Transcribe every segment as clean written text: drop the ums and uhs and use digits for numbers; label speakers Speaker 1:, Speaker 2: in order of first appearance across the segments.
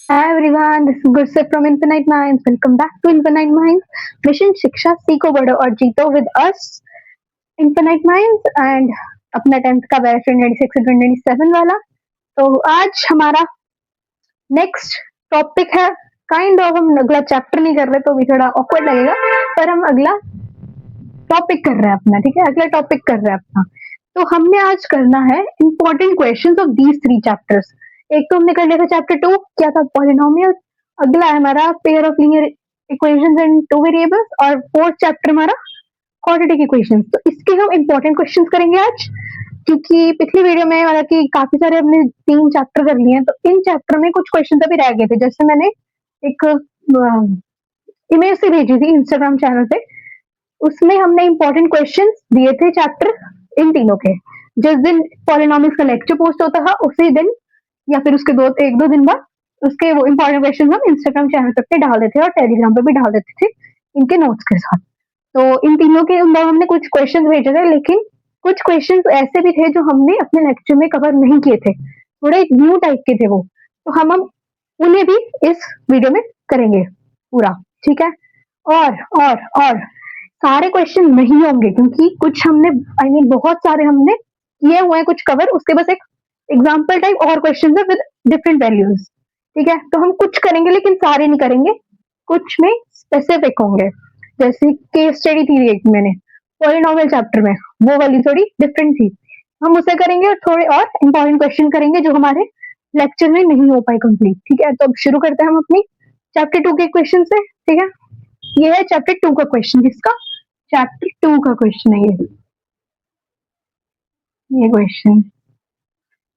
Speaker 1: Hi everyone, this is Gursit from Infinite Minds. Welcome back to Infinite Minds. Mission शिक्षा सीखो बढ़ो और जीतो with us Infinite Minds and अपना 10th का बैच 2026 से 2027 वाला. तो आज हमारा नेक्स्ट टॉपिक है काइंड ऑफ हम अगला चैप्टर नहीं कर रहे तो भी थोड़ा ऑकवर्ड लगेगा पर हम अगला टॉपिक कर रहे हैं अपना. ठीक है, अगला टॉपिक कर रहे हैं अपना. तो हमने आज करना है important questions of these three chapters. एक तो हमने कर लिया था चैप्टर 2, क्या था, पॉलिनोमियल. अगला है हमारा pair of linear equations and two variables और फोर्थ चैप्टर हमारा क्वाड्रेटिक इक्वेशंस. तो इसके हम इंपॉर्टेंट क्वेश्चंस करेंगे आज, क्योंकि पिछली वीडियो में मतलब कि काफी सारे हमने 3 चैप्टर कर लिए हैं. तो इन चैप्टर में कुछ क्वेश्चन अभी रह गए थे. जैसे मैंने एक इमेज से भेजी थी इंस्टाग्राम चैनल पे, उसमें हमने इंपॉर्टेंट क्वेश्चंस दिए थे चैप्टर इन तीनों के. जिस दिन पॉलिनोमियल्स का लेक्चर पोस्ट होता था उसी दिन या फिर उसके एक दो दिन बाद उसके वो इंपॉर्टेंट क्वेश्चन हम इंस्टाग्राम चैनल पे डाल देते थे और टेलीग्राम पे भी डाल देते थे इनके नोट्स के साथ. तो इन तीनों के अंदर हमने कुछ क्वेश्चन भेजे थे, लेकिन कुछ क्वेश्चन ऐसे भी थे जो हमने अपने लेक्चर में कवर नहीं किए थे, थोड़े न्यू टाइप के थे वो. तो हम उन्हें भी इस वीडियो में करेंगे पूरा. ठीक है, और सारे क्वेश्चन नहीं होंगे क्योंकि कुछ हमने बहुत सारे हमने किए हुए हैं कुछ कवर. उसके बस एक एग्जाम्पल टाइप और क्वेश्चन है विद डिफरेंट वैल्यूज. ठीक है, तो हम कुछ करेंगे लेकिन सारे नहीं करेंगे, कुछ में स्पेसिफिक होंगे. जैसे केस स्टडी थी एक मैंने पॉलिनोमियल चैप्टर में, वो वाली थोड़ी डिफरेंट थी, हम उसे करेंगे. और थोड़े और इंपॉर्टेंट क्वेश्चन करेंगे जो हमारे लेक्चर में नहीं हो पाए कंप्लीट. ठीक है, तो अब शुरू करते हैं हम अपनी चैप्टर 2 के क्वेश्चन से. ठीक है, ये है चैप्टर 2 का क्वेश्चन. किसका? चैप्टर 2 का क्वेश्चन है ये क्वेश्चन.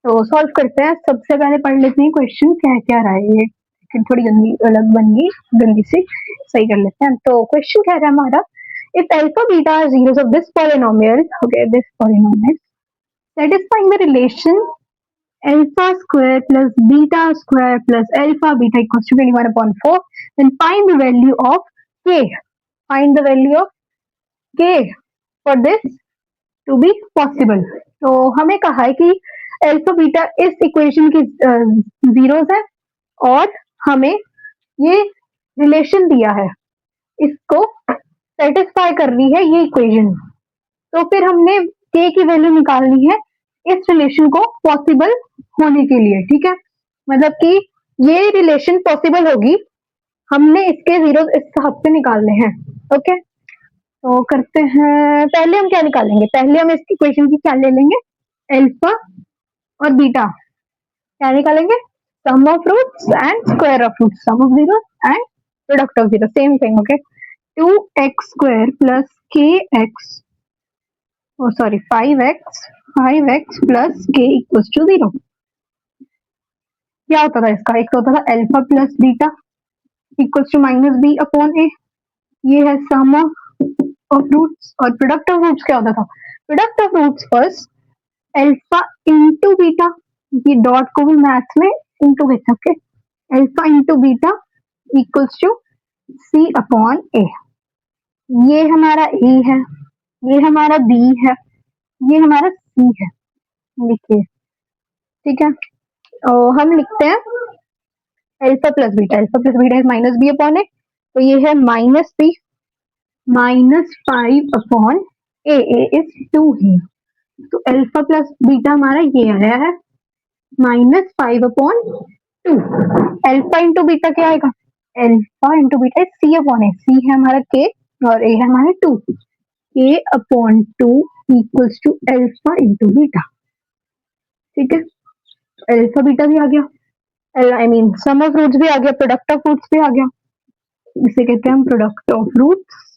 Speaker 1: तो सॉल्व करते हैं. सबसे पहले पढ़ लेते हैं क्वेश्चन क्या क्या रहा है. ये थोड़ी गंदी अलग बन गई, गंदी सी सही कर लेते हैं. तो क्वेश्चन क्या है हमारा, if alpha beta are zeros of this polynomial, okay, this polynomial satisfying the relation alpha square plus beta square plus alpha beta equals to 21/4, then find the value of k. Find the value of k for this to be possible. तो हमें कहा है कि alpha beta इस equation की zeros है और हमें ये रिलेशन दिया है, इसको सेटिस्फाई करनी है ये इक्वेशन. तो फिर हमने k की वैल्यू निकालनी है इस रिलेशन को पॉसिबल होने के लिए. ठीक है, मतलब कि ये रिलेशन पॉसिबल होगी, हमने इसके जीरो इस हिसाब से निकालने हैं. ओके, तो करते हैं. पहले हम क्या निकालेंगे, पहले हम इसकी इक्वेशन की क्या ले लेंगे, अल्फा और बीटा. क्या निकालेंगे, sum of roots and square of roots, sum of zero and product of zero, same thing. Okay, 2x² plus kx, sorry 5x plus k equals to 0. क्या होता था इसका, एक तो होता था alpha plus beta equals to minus B upon A. ये है सम ऑफ रूट्स. और प्रोडक्ट ऑफ रूट्स क्या होता था, product of roots first alpha into beta, ये डॉट को भी मैथ्स में इंटू कहते हैं. Okay, alpha into beta equals to C upon A. ये हमारा ए है, ये हमारा बी है, ये हमारा सी है. लिखिए. ठीक है, और हम लिखते हैं अल्फा प्लस बीटा है माइनस बी अपॉन ए, तो ये है minus B minus 5 upon A is 2 है. तो अल्फा प्लस बीटा हमारा ये आया है -5 अपॉन 2. अल्फा इंटू बीटा क्या आएगा, alpha into beta C upon A. C है हमारा के और ए है हमारा 2. K upon 2 equals to alpha into beta. ठीक है, अल्फा बीटा भी आ गया, सम ऑफ रूट्स भी आ गया, प्रोडक्ट ऑफ रूट्स भी आ गया. इसे कहते हैं हम प्रोडक्ट ऑफ रूट्स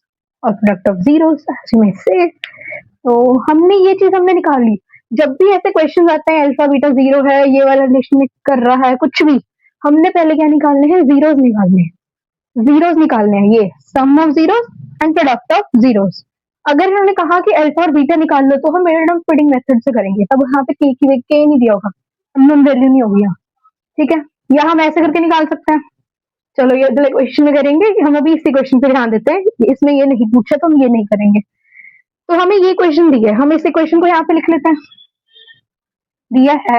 Speaker 1: और प्रोडक्ट ऑफ जीरोस में से. तो हमने ये चीज हमने निकाल ली. जब भी ऐसे क्वेश्चन आते हैं अल्फा बीटा जीरो है, ये वाला रिलेशन कर रहा है कुछ भी, हमने पहले क्या निकालने हैं, जीरोस निकालने हैं. जीरोस निकालने हैं, ये sum of zeros and product of zeros. अगर हमने कहा कि अल्फा और बीटा निकाल लो तो हम रैंडम फिटिंग मेथड से करेंगे, तब यहाँ पे के नहीं दिया होगा, अननोन वैल्यू नहीं होगी यहाँ. ठीक है, या हम ऐसे करके निकाल सकते हैं. चलो ये अगले क्वेश्चन में करेंगे, हम अभी इसी क्वेश्चन पे ध्यान देते हैं. इसमें ये नहीं पूछा तो हम ये नहीं करेंगे. तो हमें ये क्वेश्चन दिया है, हम इस इक्वेशन को यहाँ पे लिख लेते हैं. दिया है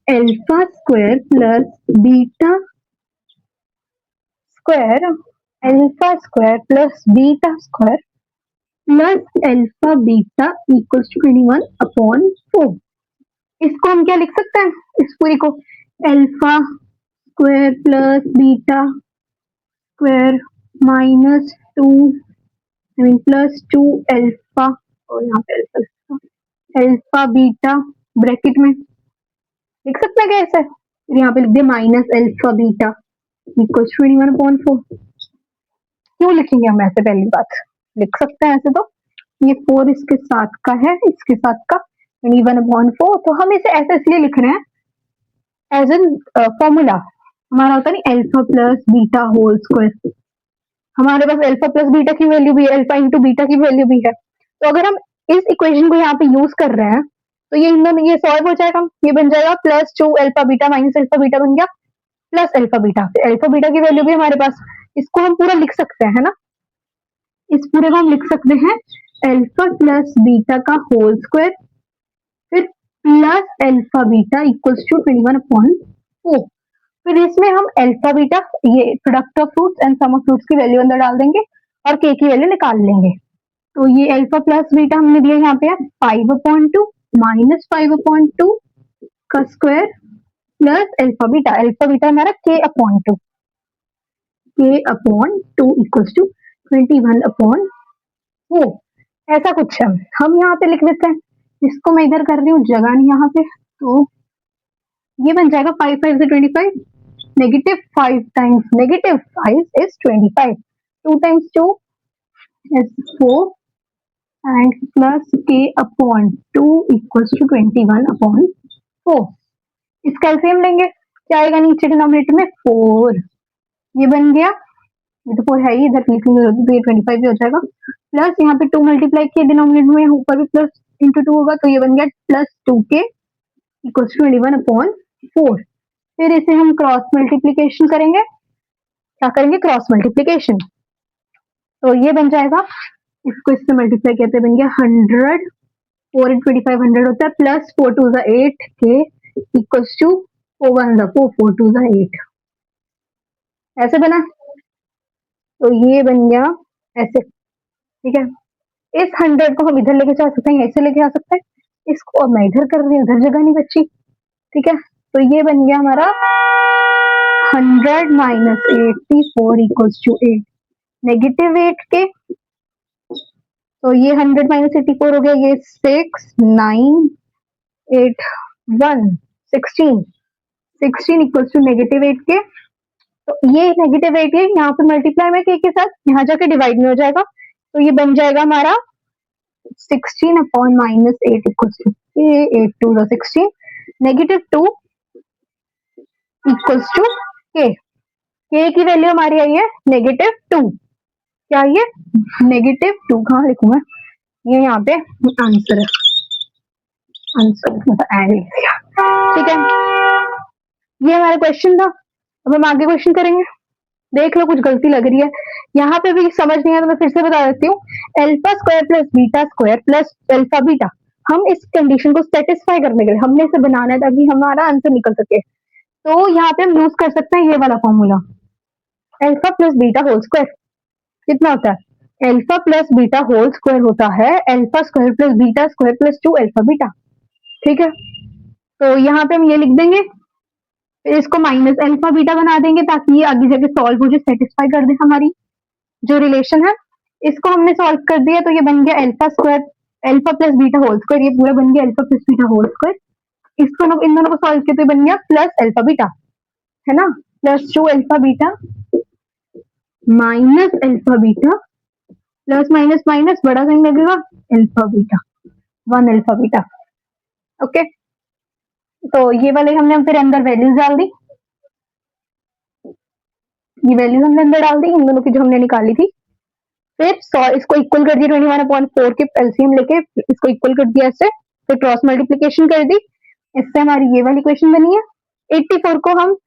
Speaker 1: alpha square plus beta square alpha square plus beta square plus alpha beta equals to 21/4। इसको हम क्या लिख सकते हैं, इस पूरी को alpha square plus beta square minus 2 plus 2 alpha, और यहाँ पे अल्फा बीटा ब्रैकेट में लिख सकते हैं कैसे, यहाँ पे लिख दिया माइनस अल्फा बीटा इक्वल्स 21/4। क्यों लिखेंगे हम ऐसे, पहली बात लिख सकते हैं ऐसे, तो ये 4 इसके साथ का है, इसके साथ का 21/4, तो हम इसे ऐसे इसलिए लिख रहे हैं एज एन फॉर्मूला। हमारा होता नहीं alpha plus beta whole square, हमारे पास अल्फा प्लस बीटा की वैल्यू भी है, अल्फा इंटू बीटा की वैल्यू भी है, तो अगर हम इस इक्वेशन को यहाँ पे यूज कर रहे हैं तो ये इन दोनों ये सॉल्व हो जाएगा, ये बन जाएगा plus 2 alpha beta minus alpha beta बन गया plus alpha beta, alpha beta की वैल्यू भी हमारे पास, इसको हम पूरा लिख सकते हैं, है ना, इस पूरे को हम लिख सकते हैं अल्फा प्लस बीटा का होल स्क्वायर फिर plus alpha beta equals to 21/4। फिर इसमें हम अल्फा बीटा, ये product of fruits and sum of fruits की वैल्यू अंदर डाल देंगे और के की वैल्यू निकाल लेंगे। तो ये अल्फा प्लस बीटा हमने दिया यहाँ पे 5/2 माइनस 5/2 का स्क्वायर प्लस अल्फा बीटा हमारा k/2 इक्वल्स टू 21/4। ऐसा कुछ है, हम यहाँ पे लिख देते हैं, इसको मैं इधर कर रही हूँ, जगह नहीं यहाँ पे, तो ये बन जाएगा 5 5 से 25, negative 5 times negative 5 is 25, 2 times 2 is 4 and plus k/2 equals to 21/4। इसका एलसीएम लेंगे, क्या आएगा नीचे डिनोमिनेटर में 4, ये बन गया, ये तो 4 है ही, इधर लिखने की जरूरत, तो ये 25 भी हो जाएगा, प्लस यहाँ पे 2 मल्टीप्लाई किए डिनोमिनेटर में, ऊपर भी प्लस इंटू 2 होगा, तो ये बन गया प्लस 2k इक्वल्स टू 21/4। फिर इसे हम क्रॉस मल्टीप्लीकेशन करेंगे, क्या करेंगे, क्रॉस मल्टीप्लीकेशन, तो ये बन जाएगा, इसको इससे मल्टीप्लाई करते बन गया 100, 4 × 25 100 होता है, प्लस 4 2 8 k इक्वल्स टू 4 1 4 4 2 8, ऐसे बना, तो ये बन गया ऐसे, ठीक है। इस 100 को हम इधर लेके जा सकते हैं, ऐसे लेके आ सकते हैं, इसको अब मैं इधर कर रही हूँ, इधर जगह नहीं बची, ठीक है, तो ये बन गया हमारा 100 minus 84 equals to 8, negative 8k, तो ये 100 माइनस 84 हो गया, ये 6 9 8 1 16 इक्वल्स टू नेगेटिव 8k, तो ये नेगेटिव 8 है, यहाँ पे मल्टीप्लाई में k के साथ, यहाँ जाके डिवाइड में हो जाएगा, तो ये बन जाएगा हमारा 16/-8 equals to 8 2 16, negative 2 equals to k, k की वैल्यू हमारी आई है -2, क्या ये -2, कहाँ लिखूं मैं, ये यहाँ पे आंसर है, आंसर ठीक है, ये हमारा क्वेश्चन था। अब हम आगे क्वेश्चन करेंगे, देख लो कुछ गलती लग रही है यहाँ पे भी, समझ नहीं है तो मैं फिर से बता देती हूँ, alpha square plus beta square plus alpha beta, हम इस कंडीशन को सेटिस्फाई करने के लिए हमने इसे बनाना है ताकि हमारा आंसर निकल सके, तो यहाँ पे हम यूज कर सकते हैं ये वाला formula, alpha plus beta whole square कितना होता है, alpha plus beta whole square होता है alpha square plus beta square plus 2 alpha beta, ठीक है, तो यहाँ पे हम ये लिख देंगे, फिर इसको माइनस अल्फा बीटा बना देंगे ताकि ये आगे जाके सॉल्व हो जाए, सेटिस्फाई कर दे हमारी जो रिलेशन है, इसको हमने सॉल्व कर दिया, तो ये बन गया alpha square alpha plus beta whole square, ये पूरा बन गया alpha plus beta whole square, इसको इन दोनों को सॉल्व किया तो बन गया प्लस अल्फा बीटा, है ना, plus 2 alpha beta minus alpha beta, plus minus minus बड़ा साइन लगेगा, alpha beta 1 alpha beta, okay, तो ये वाले हमने फिर अंदर वैल्यूज डाल दी, ये वैल्यूज हमने अंदर डाल दी इन दोनों की जो हमने निकाली थी, फिर इसको इक्वल कर दिया 21/4 के एलसीएम लेके, इसको इक्वल कर दिया इससे, फिर क्रॉस मल्टीप्लिकेशन कर दी, इससे हमारी ये वाली इक्वेशन बनी है। 84 को हम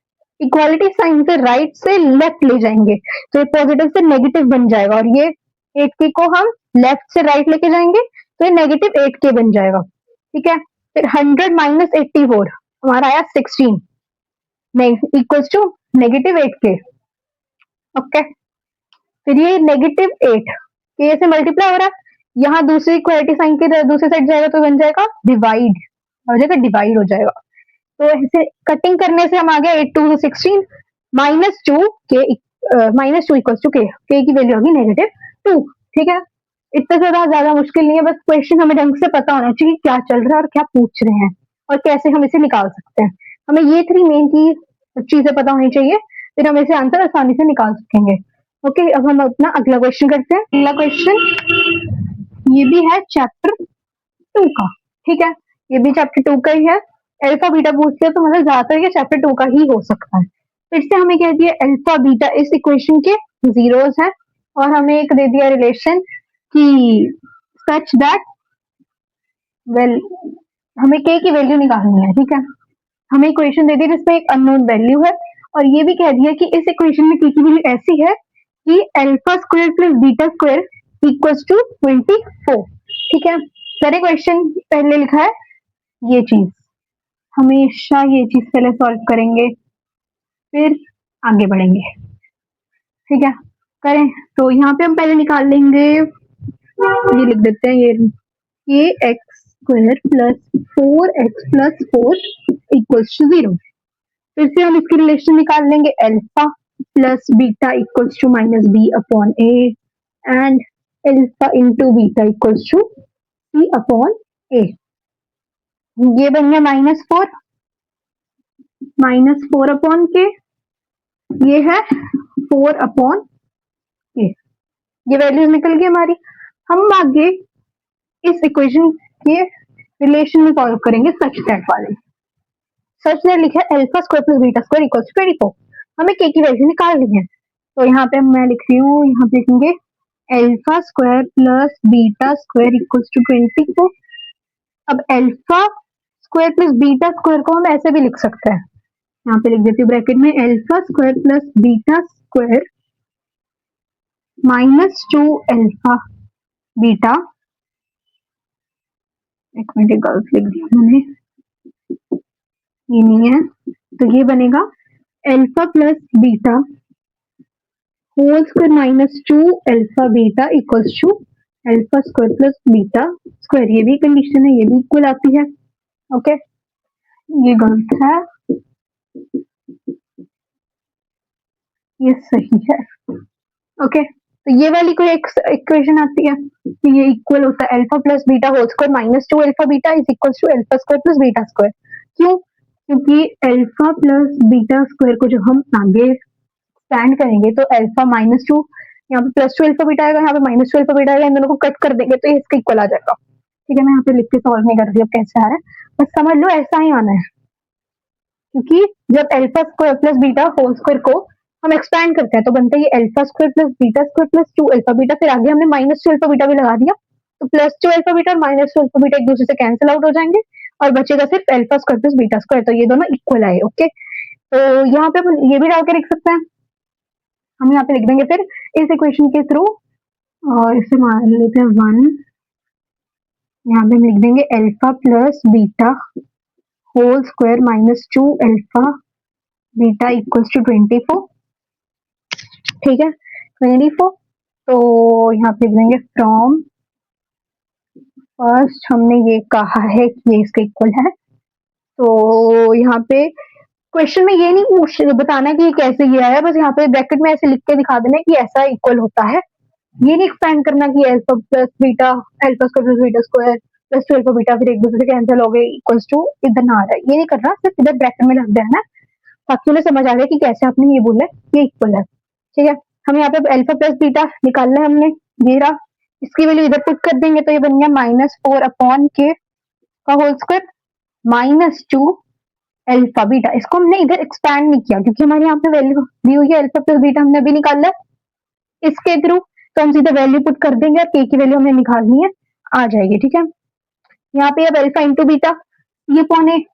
Speaker 1: इक्वालिटी साइन से राइट से लेफ्ट ले जाएंगे, तो ये पॉजिटिव से नेगेटिव बन जाएगा, और ये 8k को हम लेफ्ट से राइट लेके जाएंगे तो ये नेगेटिव 8k बन जाएगा, ठीक है। फिर 100 माइनस 84 हमारा आया 16 equals to negative 8k, okay, फिर ये -8 के से मल्टीप्लाई हो रहा है, यहाँ दूसरी इक्वालिटी साइन के दूसरी साइड जाएगा तो बन जाएगा डिवाइड, हो जाएगा डिवाइड हो जाएगा। तो ऐसे कटिंग करने से हम आ गए 8 2 16 -2 के -2 इक्वल्स टू के की वैल्यू होगी -2। ठीक है, इतना ज्यादा मुश्किल नहीं है, बस क्वेश्चन हमें ढंग से पता होना चाहिए क्या चल रहा है और क्या पूछ रहे हैं और कैसे हम इसे निकाल सकते हैं। हमें ये 3 मेन की चीजें पता होनी चाहिए, फिर हम इसे आंसर आसानी से निकाल सकेंगे। ओके, अब हम अपना अगला क्वेश्चन करते हैं। अगला क्वेश्चन ये भी है चैप्टर 2 का। ठीक है, ये भी चैप्टर 2 का ही है। अल्फा बीटा पूछ लिया तो मतलब ज्यादातर ये चैप्टर 2 का ही हो सकता है। फिर से हमें कह दिया अल्फा बीटा इस इक्वेशन के जीरोस हैं और हमें एक दे दिया रिलेशन कि सच दैट वेल हमें के की वैल्यू निकालनी है। ठीक है, हमें इक्वेशन दे दी जिसमें एक अननोन वैल्यू है और ये भी कह दिया कि इस इक्वेशन में के की वैल्यू ऐसी है कि alpha square plus beta square equals to 24। ठीक है, सारे क्वेश्चन पहले लिखा है ये चीज, हमेशा ये चीज पहले सॉल्व करेंगे फिर आगे बढ़ेंगे। ठीक है, करें तो यहाँ पे हम पहले निकाल लेंगे, ये लिख देते हैं ये X square plus 4x plus 4 equals to 0। फिर से हम इसकी रिलेशन निकाल लेंगे alpha plus beta equals to minus B upon A and alpha into beta equals to C upon A. ये बन गया -4 अपॉन के, ये है 4 अपॉन के, ये वैल्यूज निकल गई हमारी। हम आगे इस इक्वेशन के रिलेशन में सॉल्व करेंगे सच दैट वाले। सच दैट लिखा है alpha square plus beta square equals to 24। हमें के की वैल्यू निकालनी है, तो यहाँ पे मैं लिख रही हूँ, यहाँ पे लिखेंगे alpha square plus beta square equals to 24। अब alpha square plus beta square को हम ऐसे भी लिख सकते हैं, यहाँ पे लिख देती हूँ ब्रैकेट में alpha square plus beta square -2 alpha beta, एक मिनट गलत लिख दिया मैंने, ये नहीं है, तो ये बनेगा alpha plus beta whole square -2 alpha beta equals to alpha square plus beta square. ये भी कंडीशन है, ये भी इक्वल आती है। ओके, ये गलत है, ये सही है। ओके, तो ये वाली कोई इक्वेशन आती है कि ये इक्वल होता है alpha plus beta whole square -2 alpha beta is equal to alpha square plus beta square. क्यों? क्योंकि अल्फा प्लस बीटा स्क्वायर को जब हम आगे एक्सपेंड करेंगे तो अल्फा -2, यहाँ पे +2 अल्फा बीटा आएगा, यहाँ पे -2 अल्फा बीटा आएगा, इन दोनों को कट कर देंगे तो ये इसका इक्वल आ जाएगा। ठीक है, मैं यहाँ पे लिख के सॉल्व नहीं कर रही अब कैसे आ रहा है, बस समझ लो ऐसा ही आना है। क्योंकि जब alpha square plus beta whole square को हम एक्सपैंड करते हैं तो बनता है ये alpha square plus beta square plus 2 alpha beta, फिर आगे हमने -2 अल्फा बीटा भी लगा दिया तो +2 अल्फा बीटा और -2 अल्फा बीटा एक दूसरे से कैंसिल आउट हो जाएंगे और बचेगा सिर्फ alpha square plus beta square, तो ये दोनों इक्वल आए। ओके, तो यहाँ पे अपन ये भी डाल के लिख सकते हैं, हम यहाँ पे लिख देंगे फिर इस इक्वेशन के थ्रू, और इसे मान लेते हैं 1, यहाँ पे हम लिख देंगे alpha plus beta whole square -2 alpha beta equals to 24। ठीक है, 24, तो यहाँ पे लिख देंगे फ्रॉम, फर्स्ट हमने ये कहा है कि ये इसका इक्वल है, तो यहाँ पे क्वेश्चन में ये नहीं बताना कि ये कैसे ये आया, बस यहाँ पे ब्रैकेट में ऐसे लिख के दिखा देना कि ऐसा इक्वल होता है, ये नहीं एक्सपेंड करना कि alpha plus beta alpha square plus beta square +2 alpha beta फिर एक दूसरे से कैंसिल हो गए इक्वल्स टू इधर ना आ रहा है, ये नहीं करना, सिर्फ इधर ब्रैकेट में रख देना ताकि उन्हें समझ आ जाए कि कैसे आपने ये बोला ये इक्वल है। ठीक है, हम यहाँ पे अल्फा प्लस बीटा निकालना है हमने, ये रहा, इसकी वैल्यू इधर पुट कर देंगे तो ये बन गया -4 अपॉन के का होल स्क्वायर -2 अल्फा बीटा। इसको हमने इधर एक्सपैंड नहीं किया क्योंकि हमारे यहाँ पे वैल्यू दी हुई है अल्फा प्लस बीटा, हमने अभी निकाला है इसके थ्रू, तो हम सीधे वैल्यू पुट कर देंगे और के की वैल्यू हमें निकालनी है, आ जाएगी। ठीक है, यहाँ पे अब अल्फा इंटू बीटा ये अपॉन ए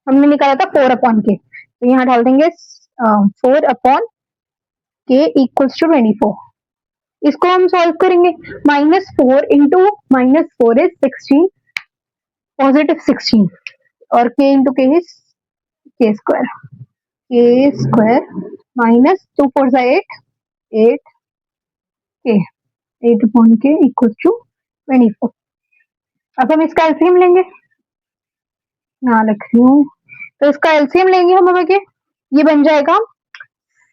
Speaker 1: हमने निकाला था 4 अपॉन के, तो यहाँ डाल देंगे 4 अपॉन के इक्वल्स टू 24। इसको हम सॉल्व करेंगे, -4 इंटू -4 इज 16, पॉजिटिव 16 और के इंटू के इज के स्क्वायर -2 4 8 8 के 8/k इक्वल टू 24। अब हम इसका एलसीएम लेंगे, यहाँ लिख रही हूँ, तो इसका एलसीएम लेंगे हम आगे, ये बन जाएगा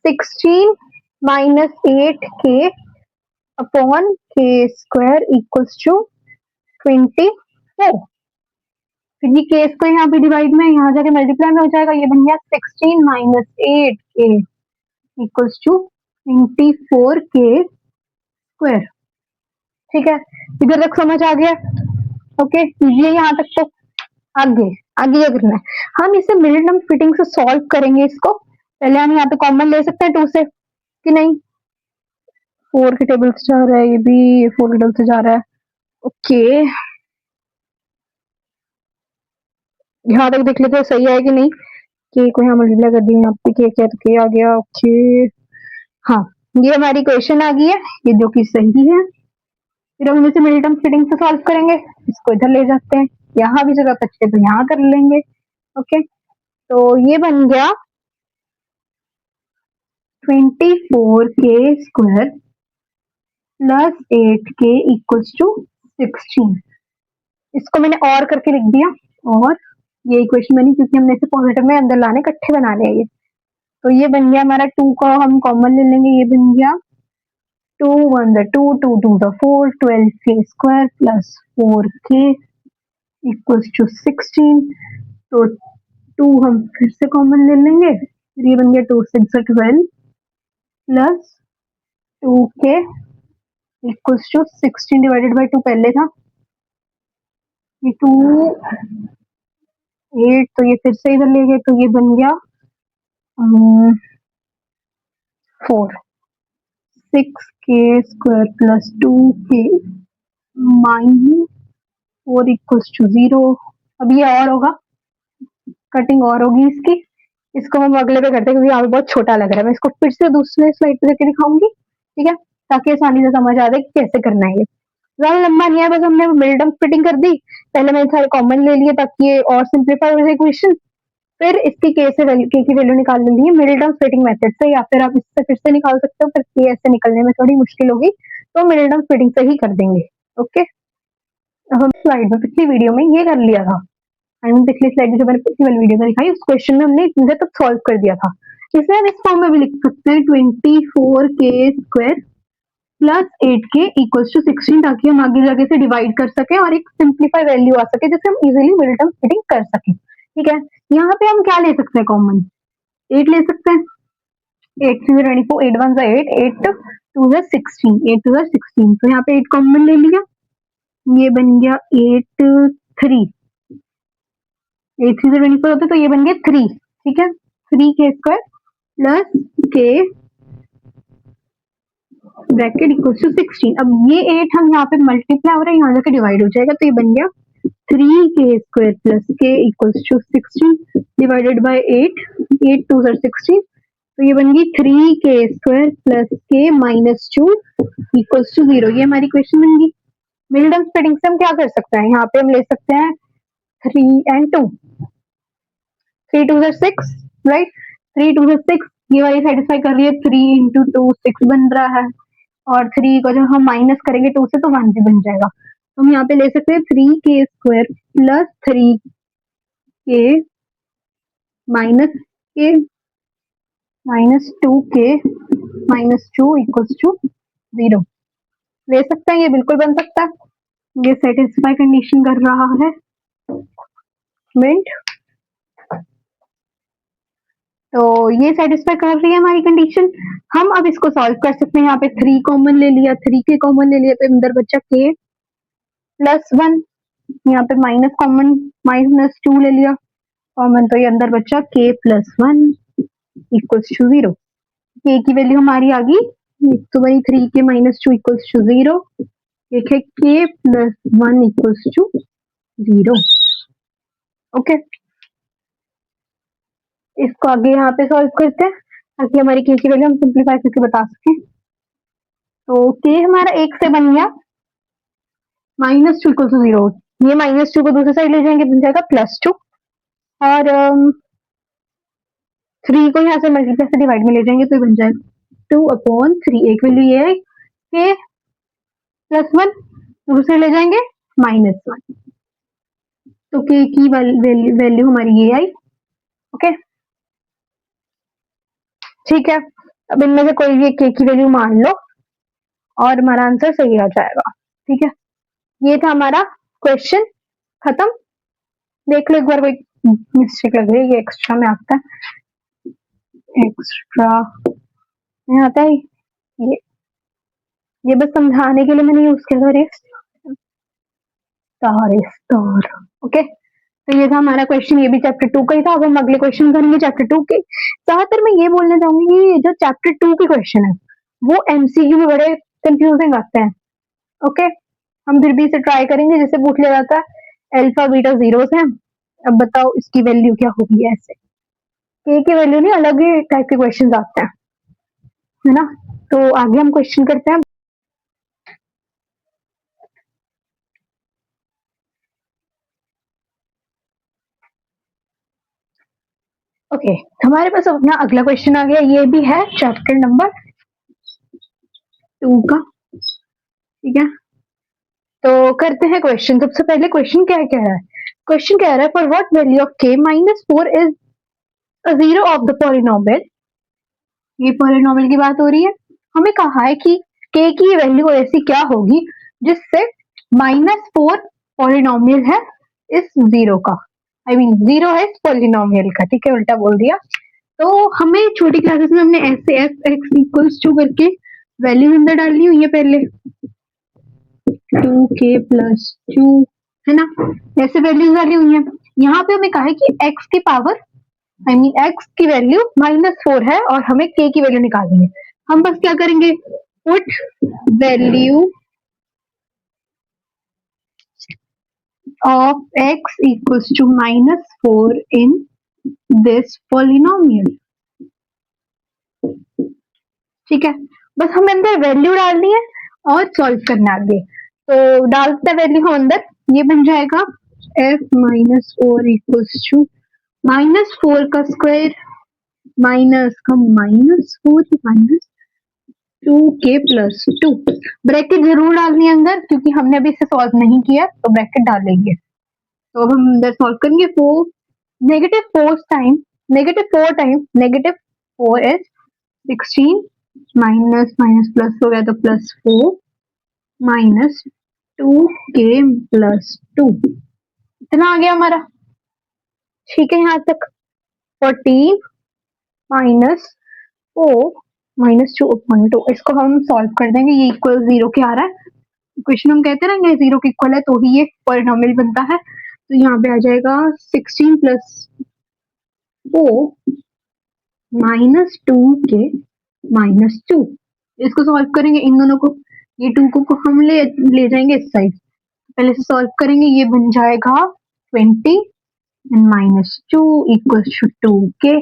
Speaker 1: 16 minus 8k upon k square equals to 24। फिर ये केस को यहाँ पे डिवाइड में यहाँ जाके मल्टीप्लाई में हो जाएगा, ये बन गया 16 minus 8k equals to 24k square. ठीक है, इधर तक समझ आ गया? ओके, ये यहाँ तक तो आगे आगे क्या करना है, हम इसे मिडिल टर्म फिटिंग से सॉल्व करेंगे इसको। पहले हम यहाँ पे कॉमन ले सकते हैं 2 से कि नहीं, 4 के टेबल से जा रहा है, ये भी 4 के टेबल से जा रहा है। ओके, यहाँ तक देख लेते हैं सही है कि नहीं। के को यहाँ मल्टीप्लाई कर दिया, यहाँ पे के क्या तो के आ गया। ओके, हाँ ये हमारी क्वेश्चन आ गई है, ये जो कि सही है। फिर हम इसे मिडिल टर्म फिटिंग से सॉल्व करेंगे, इसको इधर ले जाते हैं, यहाँ भी जगह बचे तो यहाँ कर लेंगे। ओके, तो ये बन गया 24k square plus 8k equals to 16। इसको मैंने और करके लिख दिया, और ये इक्वेशन बनी क्योंकि हमने इसे पॉजिटिव में अंदर लाने, इकट्ठे बनाने हैं ये। तो ये बन गया हमारा 2 का हम कॉमन ले लेंगे, ये बन गया 2 1 the 2 2 2 the 4 12k square plus 4k equals to 16। तो 2 हम फिर से कॉमन ले लेंगे, फिर ये बन गया 2 6 12 plus 2k equals to 16 divided by 2 पहले था, ये 2 8, तो ये फिर से इधर ले गए, तो ये बन गया 4 6k square plus 2k minus 4 equals to 0। अब ये और होगा, कटिंग और होगी इसकी, इसको हम अगले पे करते हैं क्योंकि यहाँ पे बहुत छोटा लग रहा है। मैं इसको फिर से दूसरे स्लाइड पे करके दिखाऊंगी, ठीक है, ताकि आसानी से समझ आ जाए कि कैसे करना है। ये ज्यादा लंबा नहीं है, बस हमने मिडिल टर्म फिटिंग कर दी, पहले मैंने सारे कॉमन ले लिए ताकि ये और सिंप्लीफाई हो जाए इक्वेशन, फिर इसकी के से वैल्यू, के की वैल्यू निकाल लेंगे मिडिल टर्म फिटिंग मेथड से, या फिर आप इससे फिर से निकाल सकते हो, फिर के ऐसे निकलने में थोड़ी मुश्किल होगी, तो मिडिल टर्म फिटिंग से ही कर देंगे। ओके, अब हम स्लाइड में पिछली वीडियो में ये कर लिया था, पिछली स्लाइड जो मैंने पिछली वाली वीडियो में दिखाई, उस क्वेश्चन में हमने इतने तक सॉल्व कर दिया था। इसे हम इस फॉर्म में भी लिख सकते हैं 24k square plus 8k equals to 16, ताकि हम आगे जाके से डिवाइड कर सके और एक सिंप्लीफाई वैल्यू आ सके जिससे हम इजीली मिडिल टर्म फिटिंग कर सके। ठीक है, यहाँ पे हम क्या ले सकते हैं कॉमन, 8 ले सकते हैं, 8 3 24, 8 1 8, 8 2 16, 8 2 16, तो यहाँ पे 8 कॉमन ले लिया, ये बन गया 8 3, 8 3 24 होते, तो ये बन गया 3। ठीक है, 3k square plus k bracket equals to 16। अब ये 8 हम यहाँ पे मल्टीप्लाई हो रहा है, यहाँ जाके डिवाइड हो जाएगा, तो ये बन गया 3k square plus k equals to 16 divided by 8, 8 2 16, तो ये बन गई 3k square plus k minus 2 equals to 0। ये हमारी क्वेश्चन बन गई। मिडिल टर्म फिटिंग से हम क्या कर सकते हैं, यहाँ पे हम ले सकते हैं 3 and 2, 3 2 6, राइट, 3 2 6, ये वाली सेटिस्फाई कर रही है, 3 इंटू 2 6 बन रहा है, और 3 को जब हम माइनस करेंगे 2 से तो 1 भी बन जाएगा, तो हम यहाँ पे ले सकते हैं 3k square plus 3k minus k minus 2k minus 2 equals to 0 ले सकते हैं, ये बिल्कुल बन सकता है, ये सेटिस्फाई कंडीशन कर रहा है। मिनट, तो ये सेटिस्फाई कर रही है हमारी कंडीशन। हम अब इसको सॉल्व कर सकते हैं, यहाँ पे 3 कॉमन ले लिया, 3k कॉमन ले लिया, तो अंदर बचा k प्लस 1, यहाँ पे माइनस कॉमन, माइनस 2 ले लिया कॉमन, तो ये अंदर बचा k plus 1 equals to 0। k की वैल्यू हमारी आ गई, तो वही 3k माइनस 2 इक्वल्स टू 0, एक है k plus 1 equals to 0। Okay, इसको आगे यहाँ पे सॉल्व करते हैं ताकि हमारी k की वैल्यू हम सिंप्लीफाई करके बता सकें। तो k हमारा 1 से बन गया माइनस 2 इक्वल टू 0, ये माइनस 2 को दूसरी साइड ले जाएंगे, बन जाएगा प्लस 2, और 3 को यहाँ से मल्टीप्लाई से डिवाइड में ले जाएंगे तो ये बन जाएगा 2/3, एक वैल्यू ये है के +1, दूसरे ले जाएंगे -1, तो के की वैल्यू हमारी ये आई। ओके ठीक है, अब इनमें से कोई भी के की वैल्यू मान लो और हमारा आंसर सही आ जाएगा। ठीक है, ये था हमारा क्वेश्चन, खत्म। देख लो एक बार, कोई मिस्टेक लग रही है, ये एक्स्ट्रा में आता है, एक्स्ट्रा में आता है ये बस समझाने के लिए मैंने यूज किया था स्टार। ओके, तो ये था हमारा क्वेश्चन, ये भी चैप्टर 2 का ही था। अब हम अगले क्वेश्चन करेंगे चैप्टर 2 के। ज्यादातर मैं ये बोलना चाहूंगी कि जो चैप्टर 2 के क्वेश्चन है वो एमसीक्यू में बड़े कंफ्यूजिंग आते हैं। ओके, हम फिर भी इसे ट्राई करेंगे। जैसे पूछ लिया जाता है अल्फा बीटा जीरोस हैं, अब बताओ इसकी वैल्यू क्या होगी, ऐसे के की वैल्यू नहीं, अलग ही टाइप के क्वेश्चन आते हैं, है ना। तो आगे हम क्वेश्चन करते हैं। ओके, हमारे पास अपना अगला क्वेश्चन आ गया, ये भी है चैप्टर नंबर 2 का। ठीक है, तो करते हैं क्वेश्चन। सबसे पहले क्वेश्चन क्या कह रहा है, क्वेश्चन कह रहा है for what value of k -4 is a zero of the polynomial. ये पॉलिनोमियल की बात हो रही है, हमें कहा है कि k की वैल्यू ऐसी क्या होगी जिससे -4 पॉलिनोमियल है इस जीरो का, आई मीन जीरो है इस पॉलिनोमियल का। ठीक है, उल्टा बोल दिया। तो हमें छोटी क्लासेस में हमने ऐसे एफ एक्स इक्वल्स टू करके वैल्यू अंदर डालनी हुई है पहले, 2k + 2, है ना, ऐसे वैल्यूज डाली हुई है। यहाँ पे हमें कहा है कि x की पावर आई मीन x की वैल्यू -4 है और हमें k की वैल्यू निकालनी है। हम बस क्या करेंगे, put value of x equals to -4 in this polynomial. ठीक है, बस हमें अंदर वैल्यू डालनी है और सॉल्व करना है आगे। तो डालते वैल्यू हम अंदर, ये बन जाएगा f -4 इक्वल्स टू -4 का स्क्वायर माइनस का -4 -2k + 2। ब्रैकेट जरूर डालनी है अंदर, क्योंकि हमने अभी इसे सॉल्व नहीं किया, तो ब्रैकेट डालेंगे। तो अब हम अंदर सॉल्व करेंगे, -4 time -4 is 16, minus minus plus हो गया तो +4 -2k + 2, इतना आ गया हमारा। ठीक है, यहाँ तक 14 -4 -2/2, इसको हम सॉल्व कर देंगे। ये इक्वल 0 के आ रहा है, क्वेश्चन हम कहते हैं ना 0 के इक्वल है तो ही ये पॉलिनोमियल बनता है। तो यहाँ पे आ जाएगा 16 + 4 -2k - 2। इसको सॉल्व करेंगे इन दोनों को, ये 2 को हम ले जाएंगे इस साइड, पहले से सॉल्व करेंगे। ये बन जाएगा 20 -2 इक्वल्स टू 2k।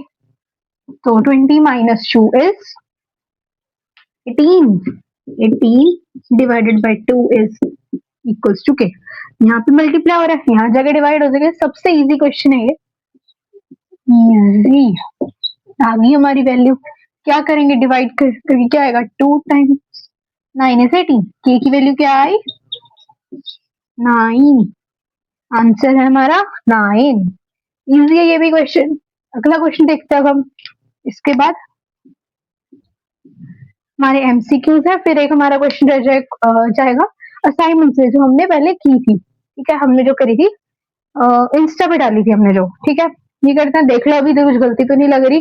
Speaker 1: तो 20 - 2 is 18 divided by 2 is equals to k। यहाँ पे मल्टीप्लाई हो रहा है, यहाँ जगह डिवाइड हो जाएगा। सबसे इजी क्वेश्चन है ये, इजी। आ गई हमारी वैल्यू, क्या करेंगे, डिवाइड करके क्या आएगा, 2 × 9 is 18। k की वैल्यू क्या आई, 9। आंसर है हमारा 9। इजी है ये भी क्वेश्चन। अगला क्वेश्चन देखते हैं अब हम। इसके बाद हमारे एमसीक्यूज है, फिर एक हमारा क्वेश्चन रह जाएगा असाइनमेंट से, जो हमने पहले की थी। ठीक है, हमने जो करी थी इंस्टा पे डाली थी हमने जो। ठीक है, ये करते हैं, देख लो अभी तो कुछ गलती तो नहीं लग रही।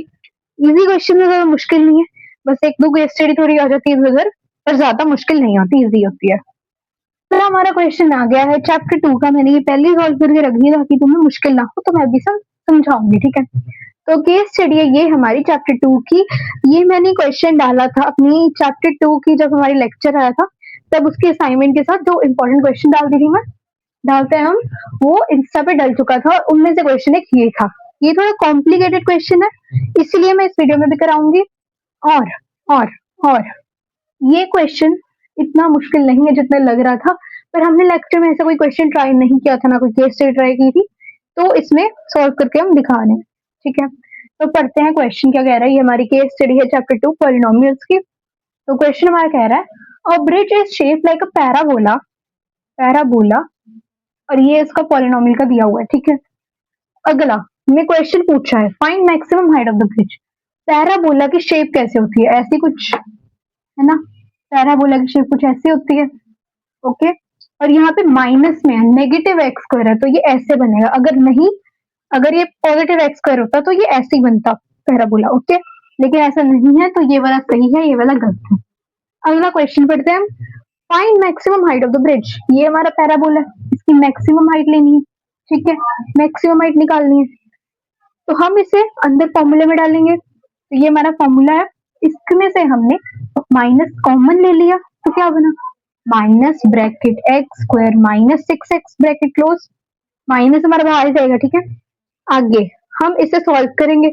Speaker 1: इजी क्वेश्चन में ज्यादा मुश्किल नहीं है, बस एक दो केस स्टडी थोड़ी आ जाती है इधर, पर ज्यादा मुश्किल नहीं होती, इजी होती है। तो हमारा क्वेश्चन आ गया है चैप्टर 2 का। मैंने ये पहले ही सॉल्व करके रख दिया ताकि तुम्हें मुश्किल ना हो, तो मैं अभी समझाऊंगी। ठीक है, तो केस स्टडी है ये हमारी चैप्टर 2 की। ये मैंने क्वेश्चन डाला था अपनी चैप्टर 2 की, जब हमारी लेक्चर आया था तब उसके असाइनमेंट के साथ जो इंपॉर्टेंट क्वेश्चन डाल दी थी मैं, डालते हैं हम, वो इंस्टा पे डल चुका था और उनमें से क्वेश्चन एक ये था। ये थोड़ा कॉम्प्लिकेटेड क्वेश्चन है, इसलिए मैं इस वीडियो में भी कराऊंगी। और और और ये क्वेश्चन इतना मुश्किल नहीं है जितना लग रहा था, पर हमने लेक्चर में ऐसा कोई क्वेश्चन ट्राई नहीं किया था, ना कोई केस स्टडी ट्राई की थी, तो इसमें सॉल्व करके हम दिखा रहे हैं। ठीक है, तो पढ़ते हैं क्वेश्चन क्या कह रहा है। ये हमारी केस स्टडी है चैप्टर 2 पॉलिनोमियल्स की। तो क्वेश्चन हमारा कह रहा है अ bridge is shape like a parabola, parabola, और ये इसका पॉलिनोमियल का दिया हुआ है, ठीक है। अगला मैं क्वेश्चन पूछा है find maximum height of the bridge. Parabola की शेप कैसे होती है, ऐसी कुछ है ना, पैराबोला की शेप कुछ ऐसी होती है, ओके। और यहाँ पे माइनस में है, नेगेटिव एक्स स्क्वायर है तो ये ऐसे बनेगा, अगर नहीं, अगर ये पॉजिटिव एक्स स्क्वायर होता तो ये ऐसे ही बनता पैराबोला, ओके। लेकिन ऐसा नहीं है तो ये वाला सही है, ये वाला गलत है। अगला क्वेश्चन पढ़ते हैं हम, find maximum height of the bridge. ये हमारा पैराबोला है, इसकी मैक्सिमम हाइट लेनी है, ठीक है, मैक्सिमम हाइट निकालनी है। तो हम इसे अंदर फॉर्मूले में डालेंगे, तो ये हमारा फॉर्मूला है, इसमें से हमने माइनस कॉमन ले लिया तो क्या बना, minus bracket x square minus 6x bracket close, minus हमारा बाहर जाएगा, ठीक है। आगे हम इसे सॉल्व करेंगे,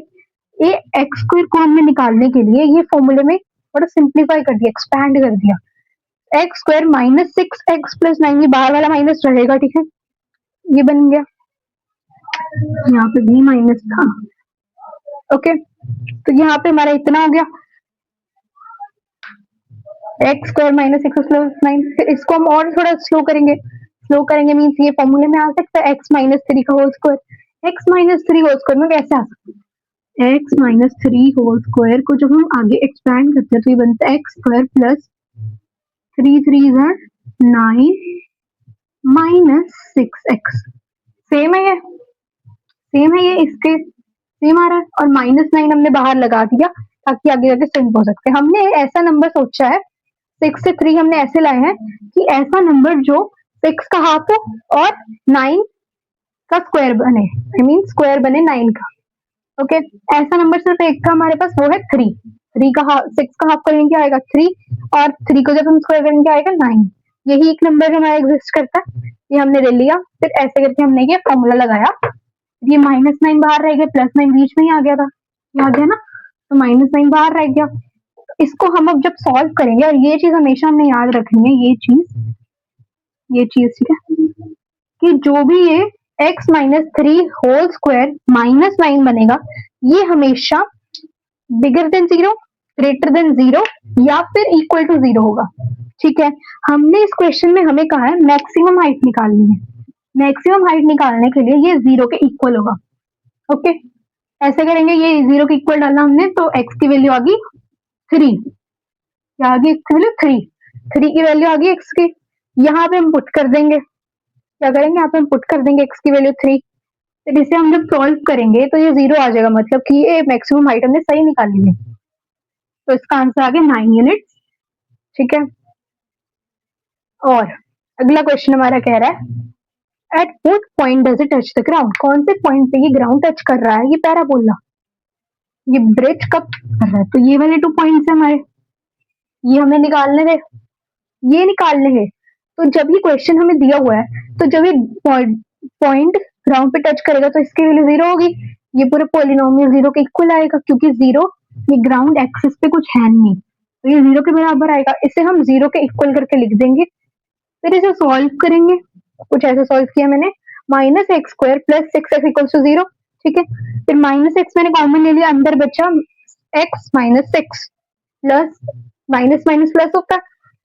Speaker 1: ये एक्स स्क्वायर कॉमन में निकालने के लिए ये फॉर्मूले में थोड़ा सिंप्लीफाई कर दिया, एक्सपैंड कर दिया, x square minus 6x plus 9, ये बाहर वाला माइनस रहेगा, ठीक है, ये बन गया, यहाँ पे भी माइनस था, ओके। तो यहाँ पे हमारा इतना हो गया एक्स स्क्वायर माइनस 6 प्लस 9। फिर इसको हम और थोड़ा स्लो करेंगे, स्लो करेंगे मीन्स ये फॉर्मूले में आ सकता है एक्स माइनस 3 का whole square, x minus 3 whole square में कैसे आ सकता है, एक्स माइनस 3 होल स्क्वायर को जब हम आगे एक्सपैंड करते हैं तो ये बनता है x square plus 3 9 minus 6x, same है ये, सेम है ये, इसके सेम आ रहा है, और माइनस 9 हमने बाहर लगा दिया ताकि आगे जाके सिंक हो सकते हैं। हमने ऐसा नंबर सोचा है 6 से 3 हमने ऐसे लाए हैं कि ऐसा नंबर जो 6 का हाफ हो और 9 का स्क्वायर बने, आई मीन स्क्वायर बने 9 का, ओके। ऐसा नंबर सिर्फ एक का हमारे पास, वो है 3, 3 का हाफ, 6 का हाफ करेंगे क्या आएगा 3, और 3 को जब हम स्क्वायर करेंगे क्या आएगा 9, यही एक नंबर हमारा एग्जिस्ट करता है, ये हमने ले लिया। फिर ऐसे करके हमने ये फॉर्मूला लगाया, ये माइनस 9 बाहर रह गया, प्लस 9 बीच में ही आ गया था, ये आ गया ना, तो माइनस 9 बाहर रह गया। इसको हम अब जब सॉल्व करेंगे, और ये चीज हमेशा हमने याद रखनी है, ये चीज ठीक है, कि जो भी ये x minus 3 whole square minus 9 बनेगा, ये हमेशा बिगर देन 0, ग्रेटर देन 0 या फिर इक्वल टू 0 होगा, ठीक है। हमने इस क्वेश्चन में हमें कहा है मैक्सिमम हाइट निकालनी है, मैक्सिमम हाइट निकालने के लिए ये 0 के इक्वल होगा, ओके। ऐसे करेंगे, ये 0 के इक्वल डाला हमने तो x की वैल्यू आ गई 3, क्या आ गई, x की वैल्यू 3, 3 की वैल्यू आ गई x की, यहाँ पे हम पुट कर देंगे, क्या करेंगे, यहाँ पे हम पुट कर देंगे x की वैल्यू 3, फिर इसे हम जब सॉल्व करेंगे तो ये 0 आ जाएगा, मतलब कि ये मैक्सिमम हाइट हमने सही निकाली है, तो इसका आंसर आ गया 9 यूनिट्स, ठीक है। और अगला क्वेश्चन हमारा कह रहा है at what point does it touch the ground, कौन से पॉइंट पे ये ग्राउंड टच कर रहा है, ये पैराबोला, ये ब्रिज कब कर रहा है, तो ये वाले 2 पॉइंट्स है हमारे, ये हमें निकालने थे, ये निकालने हैं। तो जब ये क्वेश्चन हमें दिया हुआ है, तो जब ये पॉइंट ग्राउंड पे टच करेगा तो इसकी वैल्यू 0 होगी, ये पूरे पॉलिनोमियल 0 के इक्वल आएगा, क्योंकि 0 ये ग्राउंड एक्सिस पे कुछ है नहीं, तो ये 0 के बराबर आएगा, इसे हम 0 के इक्वल करके लिख देंगे। फिर इसे सॉल्व करेंगे, कुछ ऐसे सॉल्व किया मैंने, minus x square plus 6x equals to 0, ठीक है। फिर माइनस एक्स मैंने कॉमन ले लिया, अंदर बचा x minus 6 plus minus minus plus होता है,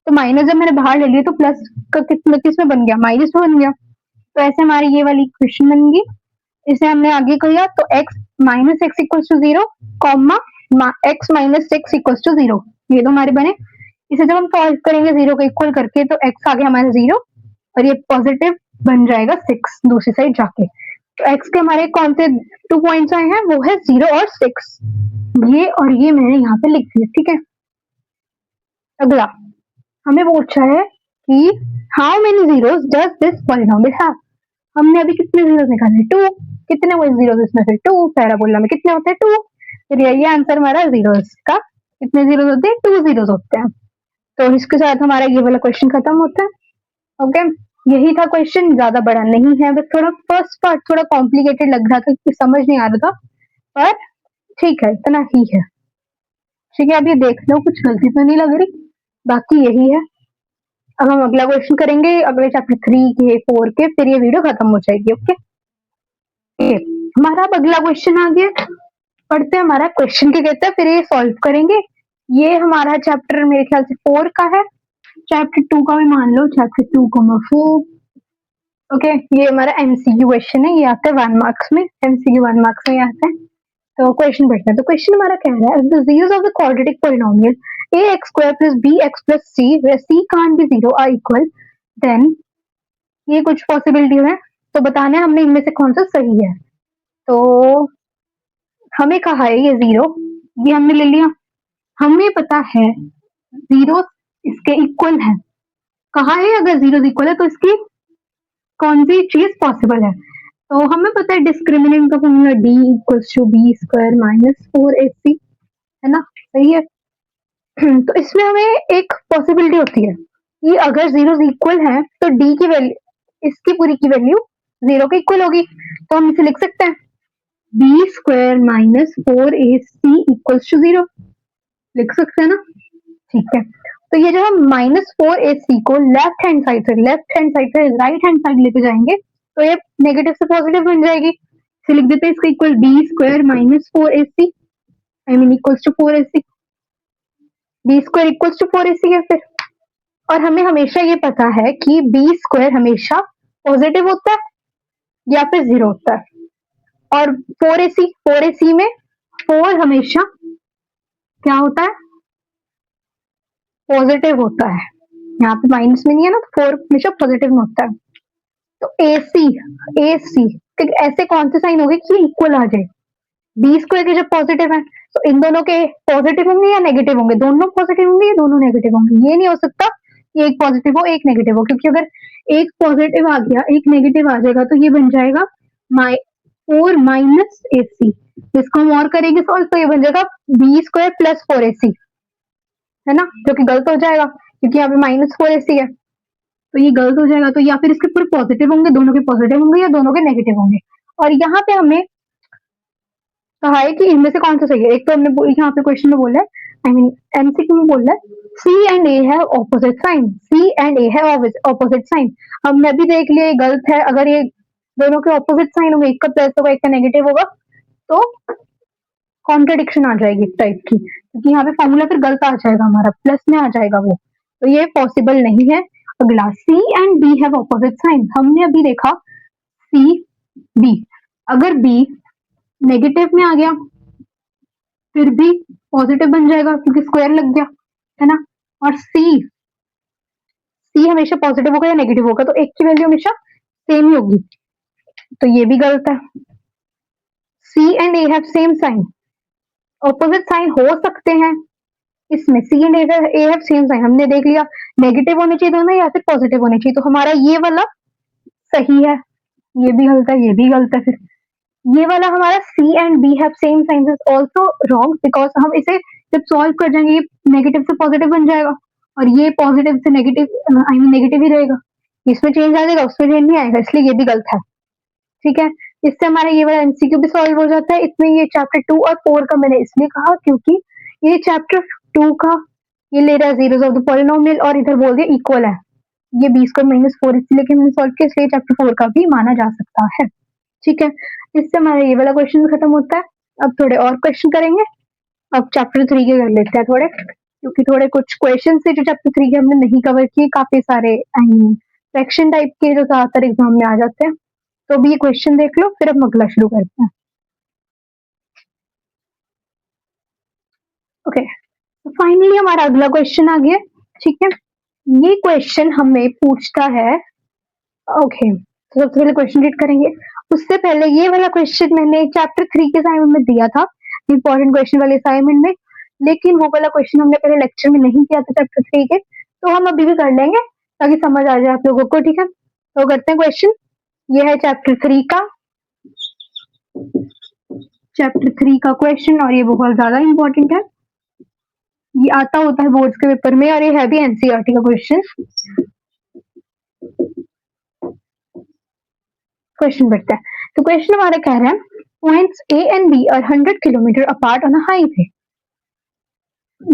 Speaker 1: तो माइनस जब मैंने बाहर ले लिया तो प्लस का कितना किस में बन गया, माइनस में बन गया, तो ऐसे हमारी ये वाली इक्वेशन बन गई। इसे हमने आगे किया तो x minus x equals to 0 comma x minus 6 equals to 0, ये तो हमारे बने। इसे जब हम सॉल्व करेंगे 0 को इक्वल करके तो x आ गया हमारा 0, और ये पॉजिटिव बन जाएगा 6 दूसरी साइड जाके, तो x के हमारे कौन से 2 पॉइंट्स आए हैं, वो है 0 और 6, ये और ये मैंने यहाँ पे लिख दिया, ठीक है। अगला हमें पूछा है कि how many zeros does this polynomial have, हमने अभी कितने जीरोस निकाले 2, कितने हुए जीरोस इसमें से 2, पैराबोला में कितने होते हैं 2, फिर ये आंसर हमारा जीरोस का, कितने जीरोस होते हैं 2 जीरोस होते हैं। तो इसके साथ हमारा ये वाला क्वेश्चन खत्म होता है, ओके। यही था क्वेश्चन, ज्यादा बड़ा नहीं है, बस थोड़ा फर्स्ट पार्ट थोड़ा कॉम्प्लिकेटेड लग रहा था कि समझ नहीं आ रहा था, पर ठीक है इतना ही है, ठीक है। अभी देख लो कुछ गलती तो नहीं लग रही, बाकी यही है। अब हम अगला क्वेश्चन करेंगे अगले चैप्टर 3 के 4 के, फिर ये वीडियो खत्म हो जाएगी, ओके। हमारा अब अगला क्वेश्चन आ गया, पढ़ते हैं हमारा क्वेश्चन क्या कहता है, फिर ये सॉल्व करेंगे, ये हमारा चैप्टर मेरे ख्याल से 4 का है, चैप्टर 2 का भी मान लो, चैप्टर 2,4। ओके, ये हमारा एमसीक्यू क्वेश्चन है, ये आता है 1 मार्क्स में, एमसीक्यू 1 मार्क्स में आता है। तो क्वेश्चन बढ़ता है, तो क्वेश्चन हमारा कह रहा है the zeros of the quadratic polynomial ax square plus bx plus c where c can't be 0 are equal, then ये कुछ पॉसिबिलिटी है, तो बताना है हमने इनमें से कौन सा सही है। तो हमें कहा है ये 0, ये हमने ले लिया, हमें पता है 0 इसके इक्वल है, कहा है अगर 0 इक्वल है तो इसकी कौन सी चीज पॉसिबल है। तो हमें पता है डिस्क्रिमिनेंट का formula d equals to B square minus 4ac, है ना, सही है। तो इसमें हमें एक पॉसिबिलिटी होती है कि अगर 0 इक्वल है तो d की वैल्यू, इसकी पूरी की वैल्यू 0 के इक्वल होगी, तो हम इसे लिख सकते हैं B square minus 4ac equals to 0, लिख सकते हैं ना, ठीक है। तो ये जो हम -4ac को लेफ्ट हैंड साइड से राइट हैंड साइड लेके जाएंगे तो ये नेगेटिव से पॉजिटिव बन जाएगी, इसे लिख देते हैं इसका equal B square minus 4ac, I mean equals to 4ac, B square equals to 4ac है फिर। और हमें हमेशा ये पता है कि बी स्क्वायर हमेशा पॉजिटिव होता है या फिर 0 होता है, और 4ac में 4 हमेशा क्या होता है, पॉजिटिव होता है, यहाँ पे माइनस में नहीं है ना, तो 4 हमेशा पॉजिटिव में होता है। तो AC ऐसे कौन से साइन होंगे कि इक्वल आ जाए, बी स्क्वायर के जब पॉजिटिव है तो इन दोनों के पॉजिटिव होंगे या नेगेटिव होंगे, दोनों पॉजिटिव होंगे या दोनों नेगेटिव होंगे, ये नहीं हो सकता कि एक पॉजिटिव हो एक नेगेटिव हो, क्योंकि अगर एक पॉजिटिव आ गया एक नेगेटिव आ जाएगा तो ये बन जाएगा 4 माइनस AC, इसको हम और करेंगे सॉल्व तो ये बन जाएगा बी स्क्वायर प्लस 4AC, है ना, जो कि गलत हो जाएगा क्योंकि यहाँ पे -4AC है, तो ये गलत हो जाएगा। तो या फिर इसके पूरे पॉजिटिव होंगे, दोनों के पॉजिटिव होंगे या दोनों के नेगेटिव होंगे। और यहाँ पे हमें कहा है कि इनमें से कौन सा सही है, एक तो हमने यहाँ पे क्वेश्चन में बोला है, आई मीन एमसीक्यू में बोला है सी एंड ए है ऑपोजिट साइन, सी एंड ए है ऑपोजिट साइन, हमने अभी देख लिया ये गलत है, अगर ये दोनों के ऑपोजिट साइन होंगे, एक का प्लस होगा एक का नेगेटिव होगा तो कॉन्ट्रडिक्शन आ जाएगी इस टाइप की, क्योंकि यहाँ पे फॉर्मूला फिर गलत आ जाएगा, हमारा प्लस में आ जाएगा वो, तो ये पॉसिबल नहीं है। अगला C and B have opposite sign, हमने अभी देखा सी बी, अगर बी नेगेटिव में आ गया फिर भी पॉजिटिव बन जाएगा क्योंकि स्क्वायर लग गया, है ना, और सी हमेशा पॉजिटिव होगा या नेगेटिव होगा, तो एक की वैल्यू हमेशा सेम ही होगी, तो ये भी गलत है। C and A have same sign, opposite sign हो सकते हैं इसमें, C and A have same sign, हमने देख लिया नेगेटिव होने चाहिए दोनों या फिर पॉजिटिव होने चाहिए, तो हमारा ये वाला सही है, ये भी गलत है, ये भी गलत है, फिर ये वाला हमारा C and B have same sign is also wrong, because हम इसे जब सॉल्व कर जाएंगे ये नेगेटिव से पॉजिटिव बन जाएगा और ये पॉजिटिव से नेगेटिव आई मीन नेगेटिव ही रहेगा, इसमें चेंज आ जाएगा उसमें चेंज नहीं आएगा, इसलिए ये भी गलत है, ठीक है। इससे हमारा ये वाला एमसीक्यू भी सॉल्व हो जाता है। इसमें ये चैप्टर 2 और 4 का मैंने इसलिए कहा क्योंकि ये चैप्टर 2 का ये ले रहा है जीरोस ऑफ द पॉलिनोमियल और इधर बोल दिया इक्वल है, ये बी स्क्वायर माइनस 4 इसलिए कि मैंने सॉल्व किया, इसलिए चैप्टर 4 का भी माना जा सकता है, ठीक है। इससे हमारा ये वाला क्वेश्चन खत्म होता है। अब थोड़े और क्वेश्चन करेंगे, अब चैप्टर 3 के कर लेते हैं थोड़े, क्योंकि थोड़े कुछ क्वेश्चन से जो चैप्टर 3 के हमने नहीं कवर किए, काफी सारे आई मीन सेक्शन टाइप के जो ज्यादातर एग्जाम में आ जाते हैं, तो अभी ये क्वेश्चन देख लो फिर अब अगला शुरू करते हैं। ओके, तो फाइनली हमारा अगला क्वेश्चन आ गया, ठीक है। ये क्वेश्चन हमें पूछता है, ओके, तो सबसे पहले क्वेश्चन रीड करेंगे, उससे पहले ये वाला क्वेश्चन मैंने चैप्टर 3 के असाइनमेंट में दिया था, इंपॉर्टेंट क्वेश्चन वाले असाइनमेंट में, लेकिन वो वाला क्वेश्चन हमने पहले लेक्चर में नहीं किया था चैप्टर 3 के, तो हम अभी भी कर लेंगे ताकि समझ आ जाए आप लोगों को, ठीक है। तो करते हैं क्वेश्चन, ये है चैप्टर 3 का क्वेश्चन और ये बहुत ज्यादा इंपॉर्टेंट है, ये आता होता है बोर्ड्स के पेपर में और ये है भी एनसीईआरटी का क्वेश्चन। क्वेश्चन बढ़ता है, तो क्वेश्चन हमारा कह रहा है points A and B are 100 kilometre apart on a highway,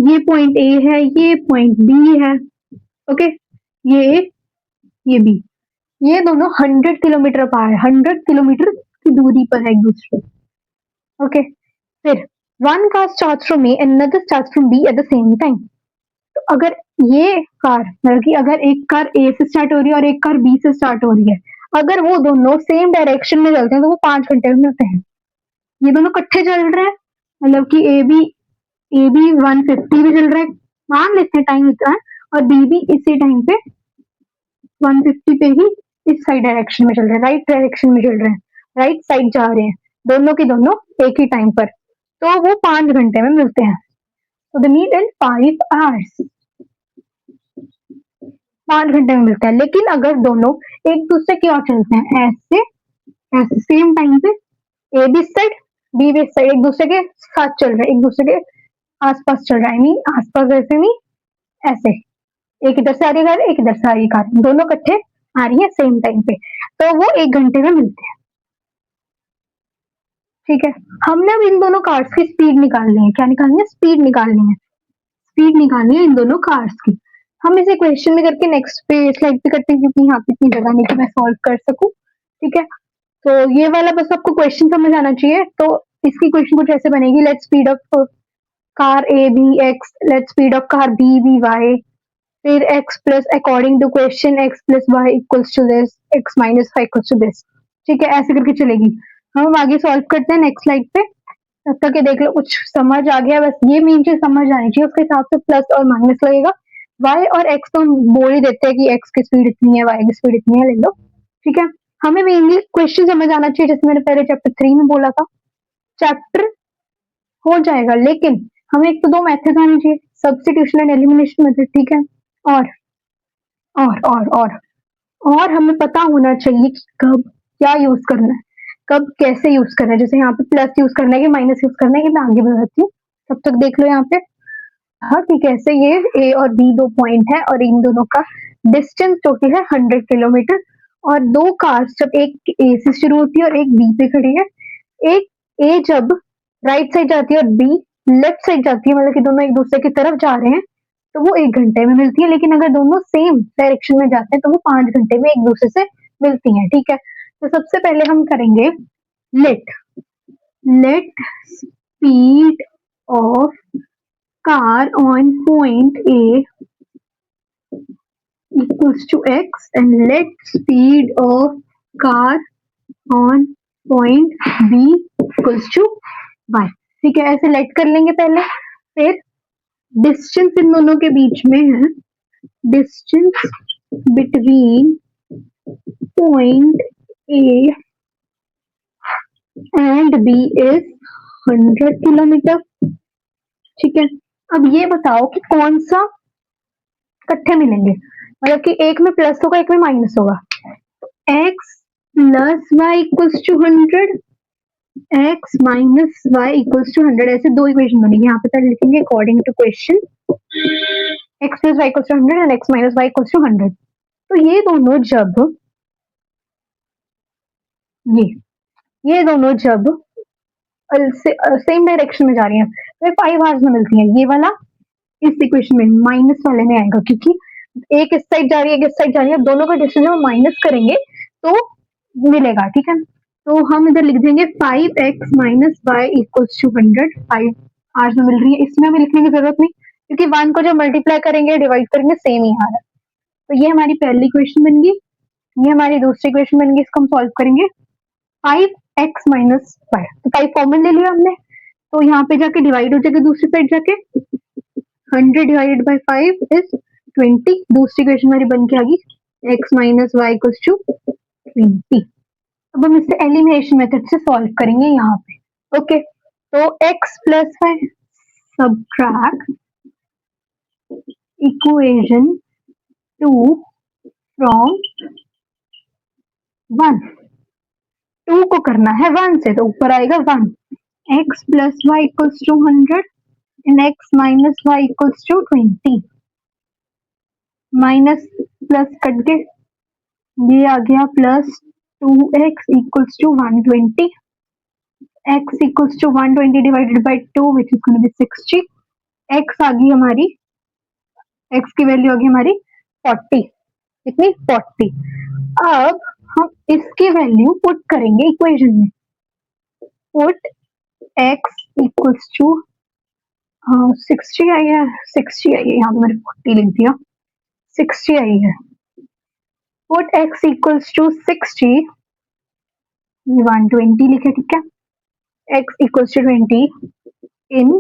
Speaker 1: ये पॉइंट ए है ये पॉइंट बी है, ओके, ये ए ये बी, ये दोनों 100 किलोमीटर अपार्ट है, 100 किलोमीटर की दूरी पर है एक दूसरे, ओके। फिर one car starts from A and another starts from B at the same time. तो अगर ये कार मतलब कि अगर एक कार ए से स्टार्ट हो रही है और एक कार बी से स्टार्ट हो रही है, अगर वो दोनों सेम डायरेक्शन में चलते हैं तो वो 5 घंटे में मिलते हैं। ये दोनों इकट्ठे चल रहे हैं, मतलब कि ए बी 150 पे चल रहा है, मान लेते हैं टाइम इतना है, और बी भी इसी टाइम पे 150 पे ही इस साइड डायरेक्शन में चल रहे हैं, राइट डायरेक्शन में चल रहे हैं, राइट साइड जा रहे हैं, दोनों के दोनों एक ही टाइम पर, तो वो 5 घंटे में मिलते हैं। तो दे मीट इन 5 आवर्स, 5 घंटे में मिलता है। लेकिन अगर दोनों एक दूसरे की ओर चलते हैं, ऐसे ऐसे सेम टाइम पे, A B side B B side एक दूसरे के साथ चल रहे हैं, एक दूसरे के आसपास चल रहा है, मीन आसपास ऐसे नहीं, ऐसे एक इधर से आ रही है कार, एक इधर से आ रही है कार, दोनों इकट्ठे आ रही है सेम टाइम पे, तो वो 1 घंटे में मिलते हैं। ठीक है, हमने अब इन दोनों कार्स की स्पीड निकालनी है। क्या निकालनी है? स्पीड निकालनी है। स्पीड निकालनी है इन दोनों कार्स की। हम इसे क्वेश्चन में करके नेक्स्ट पे स्लाइड पे करते हैं, क्योंकि यहाँ पे इतनी जगह नहीं कि मैं सॉल्व कर सकूं। ठीक है, तो ये वाला बस आपको क्वेश्चन समझ आना चाहिए। तो इसकी क्वेश्चन कुछ ऐसे बनेगी, let speed of car A B x, let speed of car B B y, फिर x plus according to question x plus y equals to this, x minus y equals to this. ठीक है, ऐसे करके चलेगी। हम आगे solve करते हैं नेक्स्ट स्लाइड पे। तब तक ये देख लो कुछ समझ आ गया, बस ये मेन चीज समझ आनी चाहिए, उसके हिसाब से प्लस और माइनस लगेगा। y और x तो हम बोल ही देते हैं कि x की स्पीड इतनी है, y की स्पीड इतनी है, ले लो। ठीक है, हमें मेनली क्वेश्चन समझ आना चाहिए, जैसे मैंने पहले चैप्टर 3 में बोला था। चैप्टर हो जाएगा, लेकिन हमें एक तो 2 मेथड आने चाहिए, सब्स्टिट्यूशन एंड एलिमिनेशन मेथड। ठीक है, और और हमें पता होना चाहिए कि कब क्या यूज करना है, कब कैसे यूज करना है। जैसे यहाँ पे प्लस यूज करना है कि माइनस यूज करना है, कि मैं आगे बताती हूँ, तब तक देख लो यहाँ पे। हाँ ठीक है, ऐसे ये ए और बी 2 पॉइंट है, और इन दोनों का डिस्टेंस टोटल है 100 किलोमीटर। और 2 कार्स जब एक ए से शुरू होती है और एक बी पे खड़ी है, एक ए जब राइट साइड जाती है और बी लेफ्ट साइड जाती है, मतलब कि दोनों एक दूसरे की तरफ जा रहे हैं, तो वो 1 घंटे में मिलती है। लेकिन अगर दोनों सेम डायरेक्शन में जाते हैं तो वो 5 घंटे में एक दूसरे से मिलती हैं। ठीक है, तो सबसे पहले हम करेंगे let let speed of car on point A equals to x and let speed of car on point B equals to y। ठीक है, ऐसे लेट कर लेंगे पहले। फिर डिस्टेंस इन दोनों के बीच में है, distance between point A and B is 100 kilometre. ठीक है, अब ये बताओ कि कौन सा इकट्ठे मिलेंगे, मतलब कि एक में प्लस होगा एक में माइनस होगा। x plus y equals to 100, x minus y equals to 100, ऐसे 2 इक्वेशन बनेगी। यहाँ पे पहले लिखेंगे according to question x plus y equals to 100 and x minus y equals to 100। तो ये दोनों जब सेम डायरेक्शन में जा रही हैं तो 5 आवर्स में मिलती हैं। ये वाला इस इक्वेशन में माइनस वाले में आएगा, क्योंकि एक इस साइड जा रही है एक इस साइड जा रही है, दोनों का डिस्टेंस हम माइनस करेंगे तो मिलेगा। ठीक है, तो हम इधर लिख देंगे 5x minus y equals to 100, 5 hours में मिल रही है। इसमें हमें लिखने की जरूरत नहीं, क्योंकि 1 को जब मल्टीप्लाई करेंगे डिवाइड करेंगे सेम ही आ रहा है। तो ये हमारी पहली इक्वेशन बन गई, ये हमारी दूसरी इक्वेशन बन गई। इसको हम सॉल्व करेंगे 5x माइनस वाई, तो 5 कॉमन ले लिया हमने, तो यहाँ पे जाके डिवाइड हो जाएगा दूसरी साइड जाके, 100 डिवाइडेड बाय 5 इज 20। दूसरी इक्वेशन हमारी बन के आ गई x minus y equals to 20। अब हम इसे एलिमिनेशन मेथड से सॉल्व करेंगे यहाँ पे। ओके, तो x plus y, subtract equation 2 from 1, 2 को करना है 1 से, तो ऊपर आएगा 1, x plus y equals to 100 and x minus y equals to 20। Minus plus cut के ये आ गया plus 2x equals to 120, x equals to 120 divided by 2 which is gonna be 60। x आ गई हमारी, x की वैल्यू आ गई हमारी 40, कितनी 40। अब हम इसकी वैल्यू पुट करेंगे इक्वेशन में, पुट x इक्वल्स टू 60 आई है, 60 आई है, यहाँ पे मैंने 40 लिख दिया, 60 आई है. Put x equals to 60, 120 लिखे, ठीक है. x equals to 20 in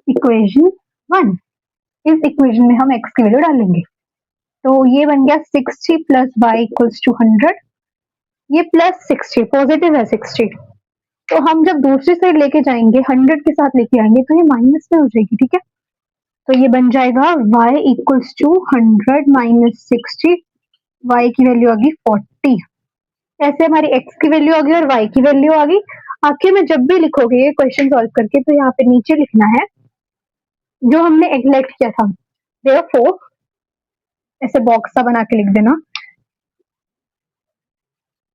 Speaker 1: equation 1. इस इक्वेशन में हम x की वैल्यू डालेंगे, तो ये बन गया 60 प्लस y इक्वल्स टू 100. ये प्लस 60 पॉजिटिव है 60, तो हम जब दूसरी साइड लेके जाएंगे 100 के साथ लेके आएंगे तो ये माइनस में हो जाएगी, ठीक है. तो ये बन जाएगा y equals to 100 minus 60, y की वैल्यू आ गई 40. ऐसे हमारी x की वैल्यू आ गई और y की वैल्यू आ गई. आखिर में जब भी लिखोगे ये क्वेश्चन सॉल्व करके तो यहाँ पे नीचे लिखना है जो हमने एग्जैक्ट किया था. Therefore, ऐसे बॉक्स सा बना के लिख देना.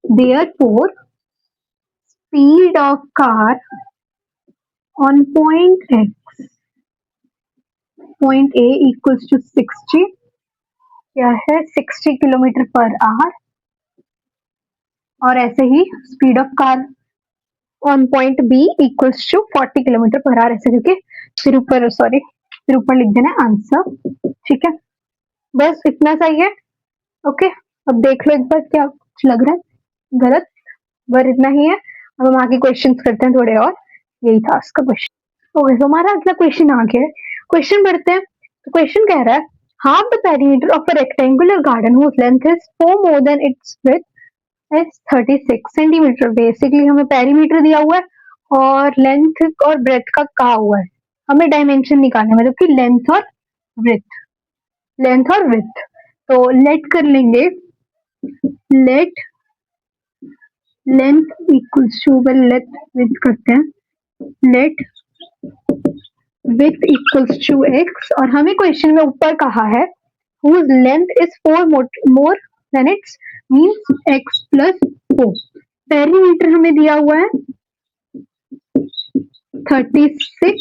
Speaker 1: Therefore, speed of car on point X, point A equals to 60. क्या है 60 किलोमीटर पर आवर. और ऐसे ही speed of car on point B equals to 40 kilometre per hour. ऐसे करके फिर ऊपर लिख देना आंसर, ठीक है. बस इतना सही है. ओके, अब देख लो एक बार क्या कुछ लग रहा है गलत, बस इतना ही है. अब हम आगे क्वेश्चंस करते हैं थोड़े और. यही था उसका क्वेश्चन. ओके, तो हमारा अगला क्वेश्चन आ गया है. क्वेश्चन पढ़ते हैं. तो क्वेश्चन कह रहा है half the perimeter of a rectangular garden whose length is 4 more than its width is 36 centimetre. Basically हमें पेरीमीटर दिया हुआ है और लेंथ और ब्रेथ का कहा हुआ है. हमें डायमेंशन निकालना है, मतलब कि लेंथ और विड्थ. तो लेट कर लेंगे, let length equals to let width करते हैं, let width equals to x. और हमें क्वेश्चन में ऊपर कहा है whose length is 4 more than its means x plus 4. Perimeter हमें दिया हुआ है 36,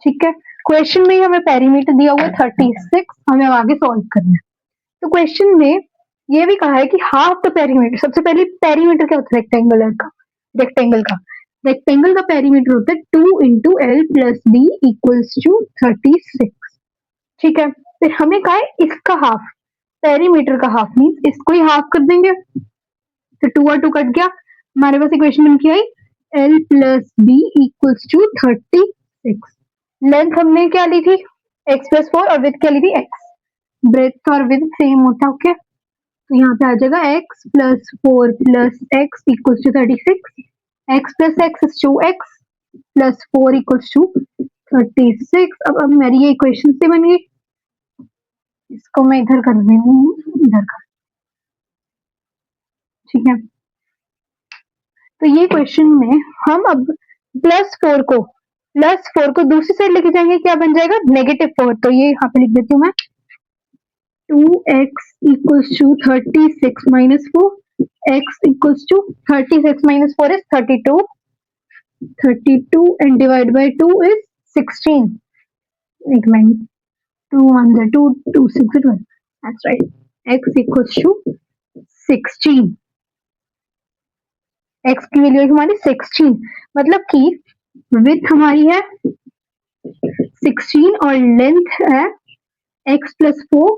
Speaker 1: ठीक है. क्वेश्चन में हमें पेरीमीटर दिया हुआ है 36. हमें अब आगे सॉल्व करना है. तो क्वेश्चन में ये भी कहा है कि हाफ द पेरीमीटर. सबसे पहले पेरीमीटर क्या होता है रेक्टेंगल का पेरीमीटर होता है 2 into l plus b equals to 36, ठीक है. फिर हमें कहा है इसका हाफ, पेरीमीटर का हाफ मीन्स इसको ही हाफ कर देंगे. तो 2 और 2 कट गया, हमारे पास इक्वेशन बन के आई l plus b equals to 36. Length हमने क्या ली थी x प्लस 4 और विड्थ क्या ली थी x. ब्रेथ और विड्थ सेम होता है, ओके. तो यहाँ पे आ जाएगा x plus 4 plus x equals to 36. x plus x is 2x plus 4 equals to 36. अब मेरी ये इक्वेशन से बन गई. इसको मैं इधर कर रही हूँ, इधर कर, ठीक है. तो ये क्वेश्चन में हम अब प्लस 4 को दूसरी साइड लेके जाएंगे, क्या बन जाएगा -4. तो ये यहाँ पे लिख देती हूँ मैं 2x equals to 36 minus 4. x equals to 36 minus 4 is 32. 32 and divide by 2 is 16. एक minute, 2 1 2 2 6 12. That's right. x equals to 16. x की वैल्यू हमारी 16, मतलब कि विड्थ हमारी है 16 और लेंथ है x plus 4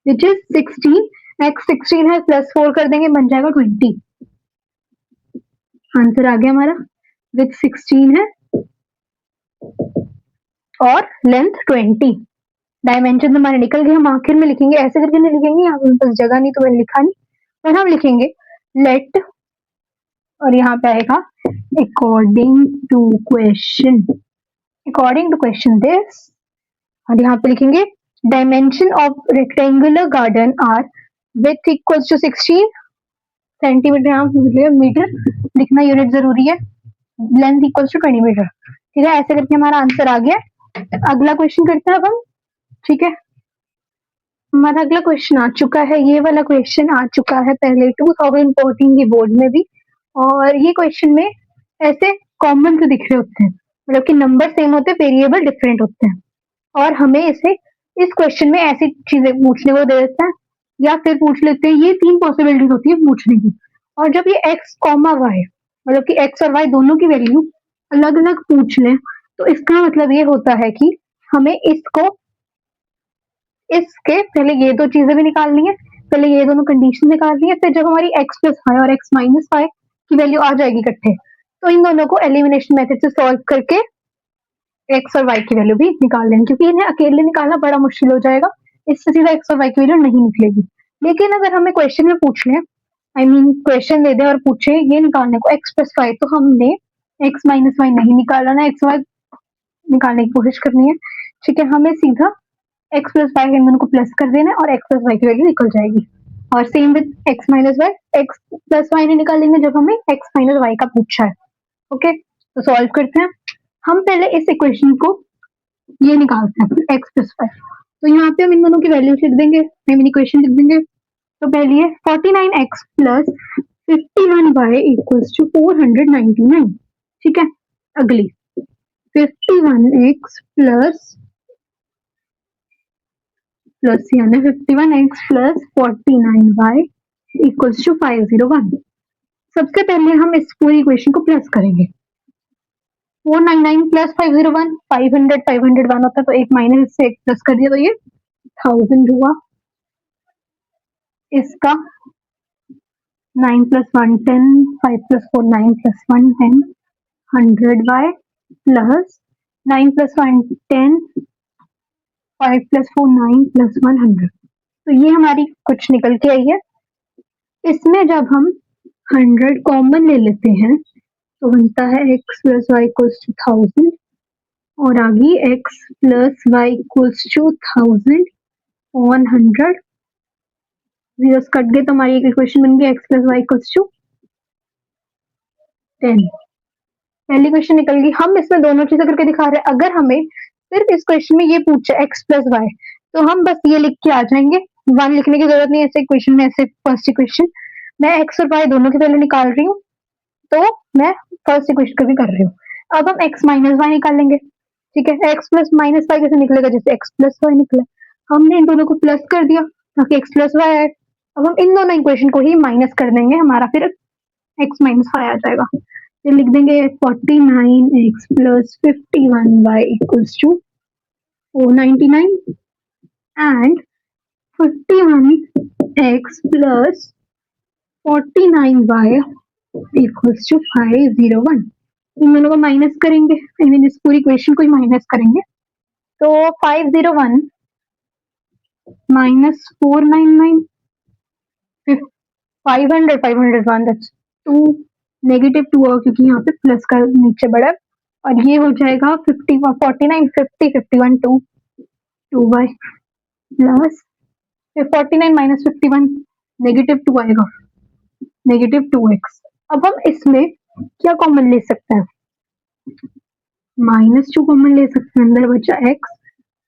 Speaker 1: which is 16. x 16 है प्लस 4 कर देंगे, बन जाएगा 20. आंसर आ गया हमारा. विड्थ 16 है और लेंथ 20. डायमेंशन हमारे निकल गए. हम आखिर में लिखेंगे, ऐसे करके नहीं लिखेंगे, यहाँ पे पास जगह नहीं तो मैंने लिखा नहीं, पर हम लिखेंगे लेट और यहाँ पे आएगा अकॉर्डिंग टू क्वेश्चन दिस. और यहाँ पे लिखेंगे dimension of rectangular garden are with equals to 16 centimetre. यहाँ मीटर लिखना यूनिट जरूरी है. लेंथ इक्वल्स टू 20 मीटर, ठीक है. ऐसे करके हमारा आंसर आ गया. अगला क्वेश्चन करते हैं अब हम, ठीक है. हमारा अगला क्वेश्चन आ चुका है, ये वाला क्वेश्चन आ चुका है पहले 2014 की बोर्ड में भी. और ये क्वेश्चन में ऐसे कॉमन से दिख रहे होते हैं, मतलब कि नंबर सेम होते हैं, वेरिएबल डिफरेंट होते हैं. और हमें इस क्वेश्चन में ऐसी चीजें पूछने को दे देता है, या फिर पूछ लेते हैं, ये 3 पॉसिबिलिटीज होती है पूछने की. और जब ये x, y, मतलब कि x और y दोनों की वैल्यू अलग अलग पूछ लें तो इसका मतलब ये होता है कि हमें इसके पहले ये दो चीजें भी निकालनी है, पहले ये दोनों कंडीशन निकालनी है, फिर जब हमारी x प्लस वाई और x माइनस वाई की वैल्यू आ जाएगी इकट्ठे, तो इन दोनों को एलिमिनेशन मेथड से सॉल्व करके x और y की वैल्यू भी निकाल लेंगे, क्योंकि इन्हें अकेले निकालना बड़ा मुश्किल हो जाएगा, इससे सीधा x और y की वैल्यू नहीं निकलेगी। लेकिन अगर हमें क्वेश्चन में पूछ लें, क्वेश्चन दे दे और पूछे ये निकालने को x प्लस वाई, तो हमने x माइनस वाई नहीं निकालना है, x वाई निकालने की कोशिश करनी है। ठीक है, हमें सीधा x प्लस वाई इन दोनों को प्लस कर देना है और x प्लस वाई की वैल्यू निकल जाएगी। और same with x minus y, x plus y नहीं निकालेंगे जब हमें x माइनस वाई का पूछा है। ओके, तो सॉल्व करते हैं। हम पहले इस इक्वेशन को ये निकालते हैं x प्लस वाई, तो यहाँ पे हम इन दोनों की वैल्यू लिख देंगे, हम इक्वेशन लिख देंगे। तो पहली है 49x plus 51y equals to 499। ठीक है, अगली 51x प्लस यानी 51x plus 49y equals to 501। सबसे पहले हम इस पूरी इक्वेशन को प्लस करेंगे। 499 प्लस 501, 500 होता है, तो एक माइनस इससे एक प्लस कर दिया तो ये 1000 हुआ। इसका 9 plus 1 10, 5 plus 4 9 plus 1 10, 100y plus 9 plus 1 10, 5 plus 4 9 plus 100। तो ये हमारी कुछ निकल के आई है। इसमें जब हम 100 कॉमन ले लेते हैं तो बनता है x plus y equals to 1000, और आगे x plus y equals to 1000 on 100। Zeros cut गए तो हमारी एक इक्वेशन बन गई x plus y equals to 10। पहली क्वेश्चन निकल गई। हम इसमें दोनों चीजें करके दिखा रहे हैं। अगर हमें सिर्फ इस क्वेश्चन में ये पूछे x प्लस वाई, तो हम बस ये लिख के आ जाएंगे, वन लिखने की जरूरत नहीं है ऐसे इक्वेशन में। ऐसे फर्स्ट इक्वेशन मैं x और y दोनों की वैल्यू निकाल रही हूँ, तो मैं फर्स्ट इक्वेशन का भी कर रही हूँ। अब हम x माइनस वाई निकालेंगे। ठीक है, x प्लस माइनस वाई कैसे निकलेगा, जैसे x प्लस वाई निकला, हमने इन दोनों को प्लस कर दिया ताकि x प्लस वाई आए। अब हम इन दोनों इक्वेशन को ही माइनस कर देंगे, हमारा फिर x माइनस वाई आ जाएगा। फिर लिख देंगे 49x plus 51y equals to 499 and 51x plus 49y equals to 501। इन दोनों को माइनस करेंगे, आई मीन इस पूरी इक्वेशन को ही माइनस करेंगे। तो 501 माइनस 499, 501 दैट्स 2, नेगेटिव 2 होगा क्योंकि यहाँ पे प्लस का नीचे बढ़ा, और ये हो जाएगा 50 49 50 51 2 2y प्लस 49 माइनस 51 नेगेटिव 2 आएगा, नेगेटिव 2x। अब हम इसमें क्या कॉमन ले सकते हैं, माइनस 2 कॉमन ले सकते हैं, अंदर बचा x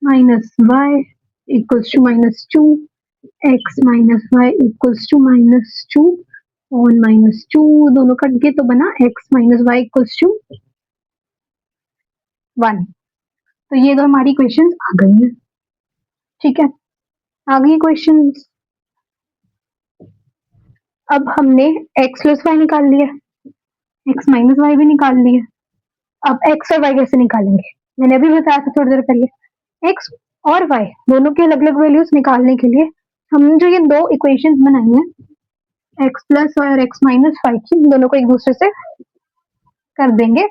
Speaker 1: minus y equals to minus 2, x minus y equals to minus 2 और माइनस 2 दोनों कट गए तो बना x minus y equals to 1। तो ये दो हमारी क्वेश्चन आ गई है। ठीक है, आगे क्वेश्चन। अब हमने x प्लस वाई निकाल लिया, x माइनस वाई भी निकाल लिया। अब x और y कैसे निकालेंगे, मैंने अभी बताया था थोड़ी देर पहले। x और y दोनों के अलग अलग वैल्यूज निकालने के लिए हमने जो ये दो इक्वेशंस बनाई हैं, x प्लस वाई और x माइनस वाई की, दोनों को एक दूसरे से कर देंगे।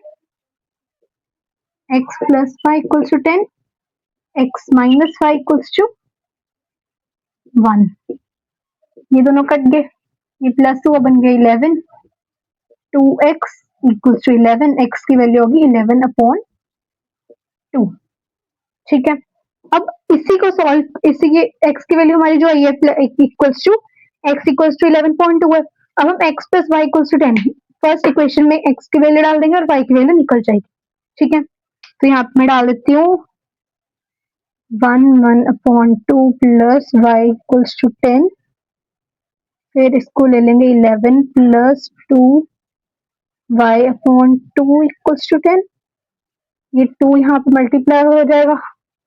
Speaker 1: x plus y equals to 10, x minus y equals to 1। ये दोनों कट गए, ये प्लस 2 बन गया 11, 2x इक्वल्स टू 11, x की वैल्यू होगी 11 अपॉन 2। ठीक है, अब इसी को सॉल्व, इसी की x की वैल्यू हमारी जो आई है equals to x equals to 11.2 है। अब हम x plus y equals to 10 first equation में x की वैल्यू डाल देंगे और y की वैल्यू निकल जाएगी। ठीक है, तो यहाँ पे मैं डाल देती हूँ 1 upon 2 plus y equals to 10, फिर इसको ले लेंगे 11 plus 2 y upon 2 equals to 10। ये 2 यहाँ पे मल्टीप्लाई हो जाएगा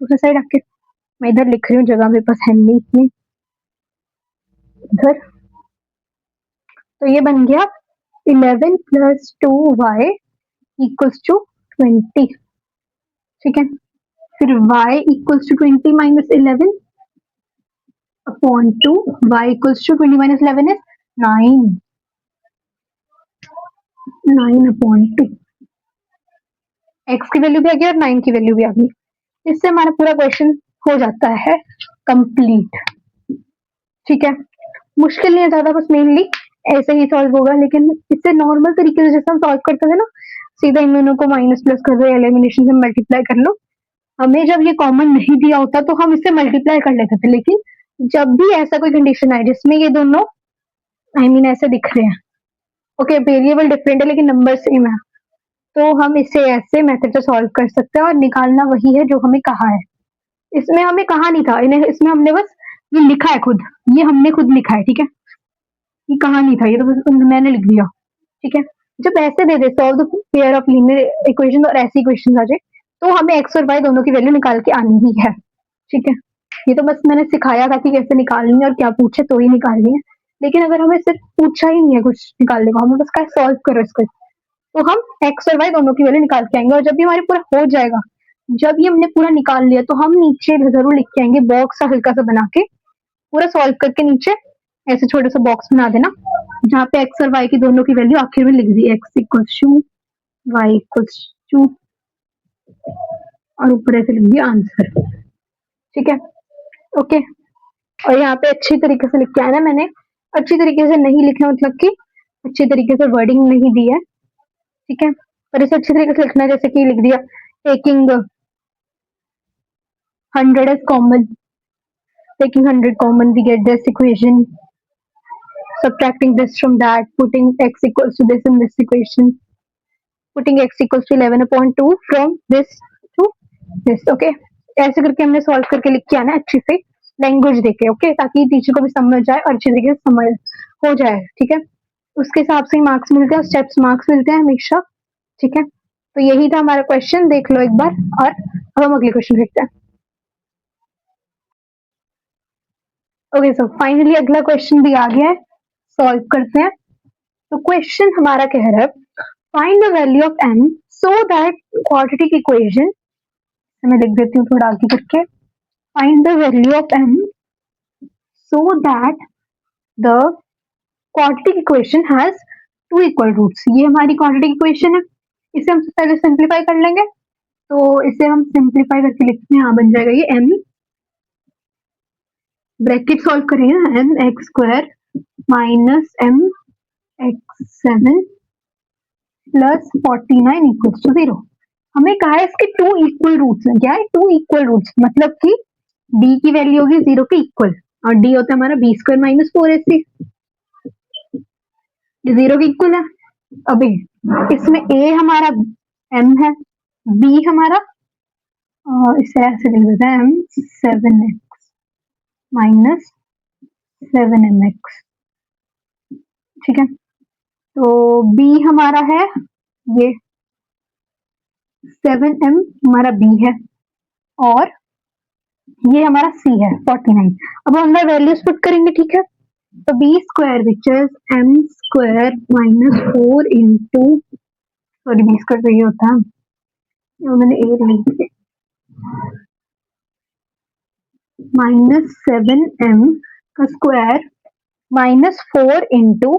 Speaker 1: दूसरी साइड आके, मैं इधर लिख रही हूँ, जगह मेरे पास है नहीं इतनी इधर। तो ये बन गया 11 प्लस 2y इक्वल्स टू 20, ठीक है। फिर y equals to 20 minus 11 upon 2, y equals to 20 minus 11 is 9, 9 upon 2। x की वैल्यू भी आ गई और 9 की वैल्यू भी आ गई। इससे हमारा पूरा क्वेश्चन हो जाता है कंप्लीट, ठीक है। मुश्किल नहीं है ज्यादा, बस मेनली ऐसे ही सॉल्व होगा, लेकिन इससे नॉर्मल तरीके से जैसे हम सॉल्व करते थे ना, सीधा इन दोनों को माइनस प्लस कर दो, एलिमिनेशन से मल्टीप्लाई कर लो। हमें जब ये कॉमन नहीं दिया होता तो हम इससे मल्टीप्लाई कर लेते थे, लेकिन जब भी ऐसा कोई कंडीशन आए जिसमें ये दोनों ऐसे दिख रहे हैं, ओके, वेरिएबल डिफरेंट है लेकिन नंबर सेम है, तो हम इसे ऐसे मेथड से सॉल्व कर सकते हैं और निकालना वही है जो हमें कहा है। इसमें हमें कहा नहीं था, इन्हें इसमें हमने बस ये लिखा है खुद, ये हमने खुद लिखा है, ठीक है। ये कहा नहीं था, ये तो बस मैंने लिख दिया, ठीक है। जब ऐसे दे दे solve the pair of linear equation और ऐसी इक्वेशन आ जाए तो हमें एक्स और वाई दोनों की वैल्यू निकाल के आनी ही है, ठीक है। ये तो बस मैंने सिखाया था कि कैसे निकालनी है और क्या पूछे तो ही निकालनी है, लेकिन अगर हमें सिर्फ पूछा ही नहीं है कुछ निकालने को, हमें बस क्या सॉल्व करो इसको, तो हम एक्स और वाई दोनों की वैल्यू निकाल के आएंगे। और जब भी हमारे पूरा हो जाएगा, जब ये हमने पूरा निकाल लिया, तो हम नीचे जरूर लिख के आएंगे बॉक्स सा हल्का सा बना के, पूरा सॉल्व करके नीचे ऐसे छोटे सा बॉक्स बना देना जहाँ पे एक्स और वाई की दोनों की वैल्यू आखिर में लिख दी, X equals to Y equals to, और ऊपर ऐसे लिख दिया आंसर, ठीक है, ओके। और यहाँ पे अच्छी तरीके से लिख के आना, मैंने अच्छी तरीके से नहीं लिखा, मतलब कि अच्छी तरीके से वर्डिंग नहीं दी है, ठीक है। पर इसे अच्छी तरीके से लिखना है, जैसे कि लिख दिया taking 100 as common, taking 100 common we get this equation, subtracting this from that, putting x equals to this in this equation, putting x equals to 11 upon 2 from this to this, okay। ऐसे करके हमने solve करके लिख के आना है अच्छी से लैंग्वेज देके, ओके, ताकि टीचर को भी समझ जाए और अच्छी तरीके से समझ हो जाए, ठीक है। उसके हिसाब से मार्क्स मिलते हैं, स्टेप्स मार्क्स मिलते हैं हमेशा, ठीक है। तो यही था हमारा क्वेश्चन, देख लो एक बार, और अब हम अगले क्वेश्चन देखते हैं। ओके, सो फाइनली अगला क्वेश्चन भी आ गया है, सॉल्व करते हैं। तो क्वेश्चन हमारा कह रहा है find the value of m so that quadratic equation, मैं लिख देती हूँ थोड़ा आगे करके, find the value of m so that the quadratic equation has two equal roots. ये हमारी क्वाड्रेटिक इक्वेशन है, इसे हम पहले सिंप्लीफाई कर लेंगे, तो इसे हम सिंप्लीफाई करके लिखते हैं, यहाँ बन जाएगा ये m, ब्रैकेट सॉल्व करेंगे, m x square minus m x 7 plus 49 equals to 0। हमें कहा है इसके टू इक्वल रूट्स हैं, क्या है टू इक्वल रूट्स, मतलब कि d की वैल्यू होगी 0 के इक्वल, और d होता है हमारा बी स्क्वायर माइनस 4ac, 0 के इक्वल है। अभी इसमें a हमारा m है, b हमारा, इसे ऐसे लिख देते हैं m 7x माइनस 7mx, ठीक है। तो b हमारा है ये 7m हमारा b है, और ये हमारा c है 49। अब हम वैल्यूज पुट करेंगे, ठीक है। तो b square which is m square minus 4 into, sorry b square तो ये होता है, मैंने a लिख दिया, माइनस 7m का square minus 4 into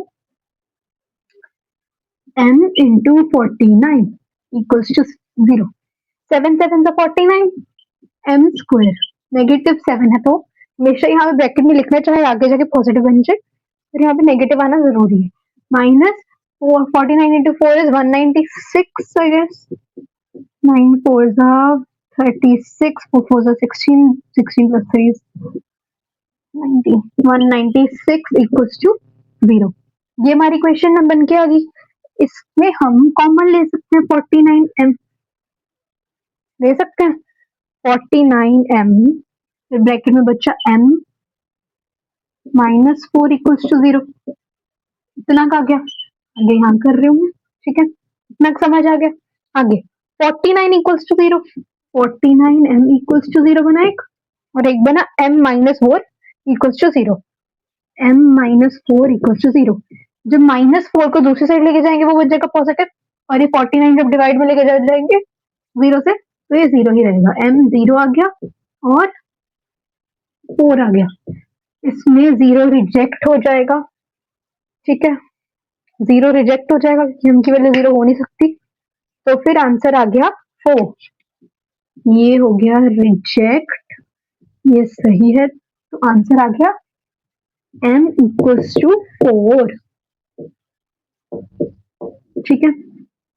Speaker 1: m into 49 equals to 0। 7 7 का 49, m स्क्वायर नेगेटिव 7 है, तो हमेशा यहाँ पे ब्रैकेट में लिखना, चाहे आगे जाके पॉजिटिव बन जाए, और यहाँ पे नेगेटिव आना जरूरी है। Minus 49 into 4 is 196 I guess, 9 4 36, 4 4 16, 16 plus 3 is 90, 196 equals to 0। ये हमारी क्वेश्चन नंबर बन के आ गई। इसमें हम कॉमन ले सकते हैं 49m, ले सकते हैं 49m, फिर ब्रैकेट में बच्चा m माइनस 4 इक्वल्स टू 0। इतना का गया, आगे यहाँ कर रही हूँ, ठीक है, इतना समझ आ गया। आगे 49 equals to 0, 49m equals to 0 बना एक, और एक बना m minus 4 equals to 0, m minus 4 equals to 0। जब माइनस 4 को दूसरी साइड लेके जाएंगे वो बन जाएगा पॉजिटिव, और ये 49 जब डिवाइड में लेके जाएंगे 0 से तो ये 0 ही रहेगा, m 0 आ गया और 4 आ गया, इसमें 0 रिजेक्ट हो जाएगा, ठीक है, 0 रिजेक्ट हो जाएगा क्योंकि m की वैल्यू 0 हो नहीं सकती, तो फिर आंसर आ गया 4, ये हो गया रिजेक्ट, ये सही है, तो आंसर आ गया m इक्वल्स टू 4, ठीक है,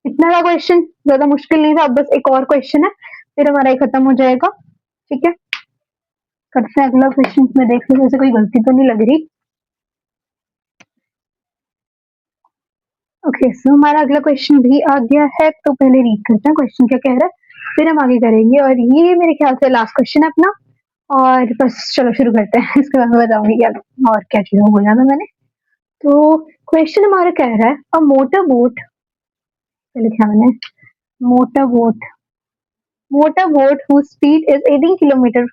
Speaker 1: इतना था क्वेश्चन, ज्यादा मुश्किल नहीं था, अब बस एक और क्वेश्चन है फिर हमारा ये खत्म हो जाएगा, ठीक है, करते हैं अगला क्वेश्चन में, देख लो जैसे कोई गलती तो नहीं लग रही। ओके सो हमारा अगला क्वेश्चन भी आ गया है, तो पहले रीड करते हैं क्वेश्चन क्या कह रहा है, फिर हम आगे करेंगे, और ये मेरे ख्याल से लास्ट क्वेश्चन है अपना, और बस चलो शुरू करते हैं, इसके बाद मैं बताऊंगी क्या और क्या चीजों बोला था मैंने। तो क्वेश्चन हमारा कह रहा है अ मोटर बोट, पहले क्या मैंने, motor boat whose speed is 18 km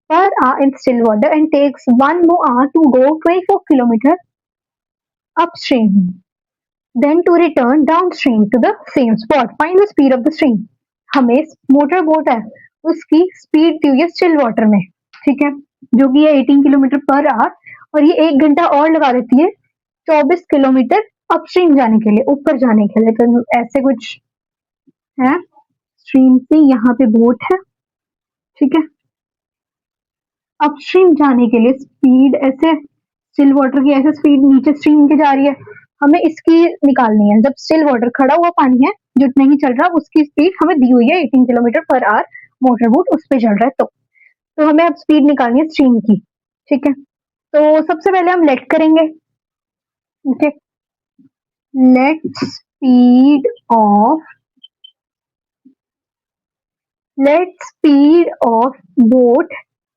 Speaker 1: per hour in still water and takes 1 more hour to go 24 km upstream, then to return downstream to the same spot. Find the speed of the stream. हमें motor boat है, उसकी speed दी हुई है still water में, ठीक है, जो कि है 18 किलोमीटर पर आवर, और ये 1 घंटा और लगा देती है 24 किलोमीटर अपस्ट्रीम जाने के लिए, ऊपर जाने के लिए, तो ऐसे कुछ है, स्ट्रीम से यहाँ पे बोट है, ठीक है, अपस्ट्रीम जाने के लिए स्पीड ऐसे स्टिल वाटर की ऐसे स्पीड नीचे स्ट्रीम के जा रही है, हमें इसकी निकालनी है, जब स्टिल वाटर खड़ा हुआ पानी है जो नहीं चल रहा, उसकी स्पीड हमें दी हुई है 18 kilometre per our, motor boat उस पे चल रहा है, तो हमें अब स्पीड निकालनी है स्ट्रीम की, ठीक है, तो सबसे पहले हम लेट करेंगे, okay, late speed of boat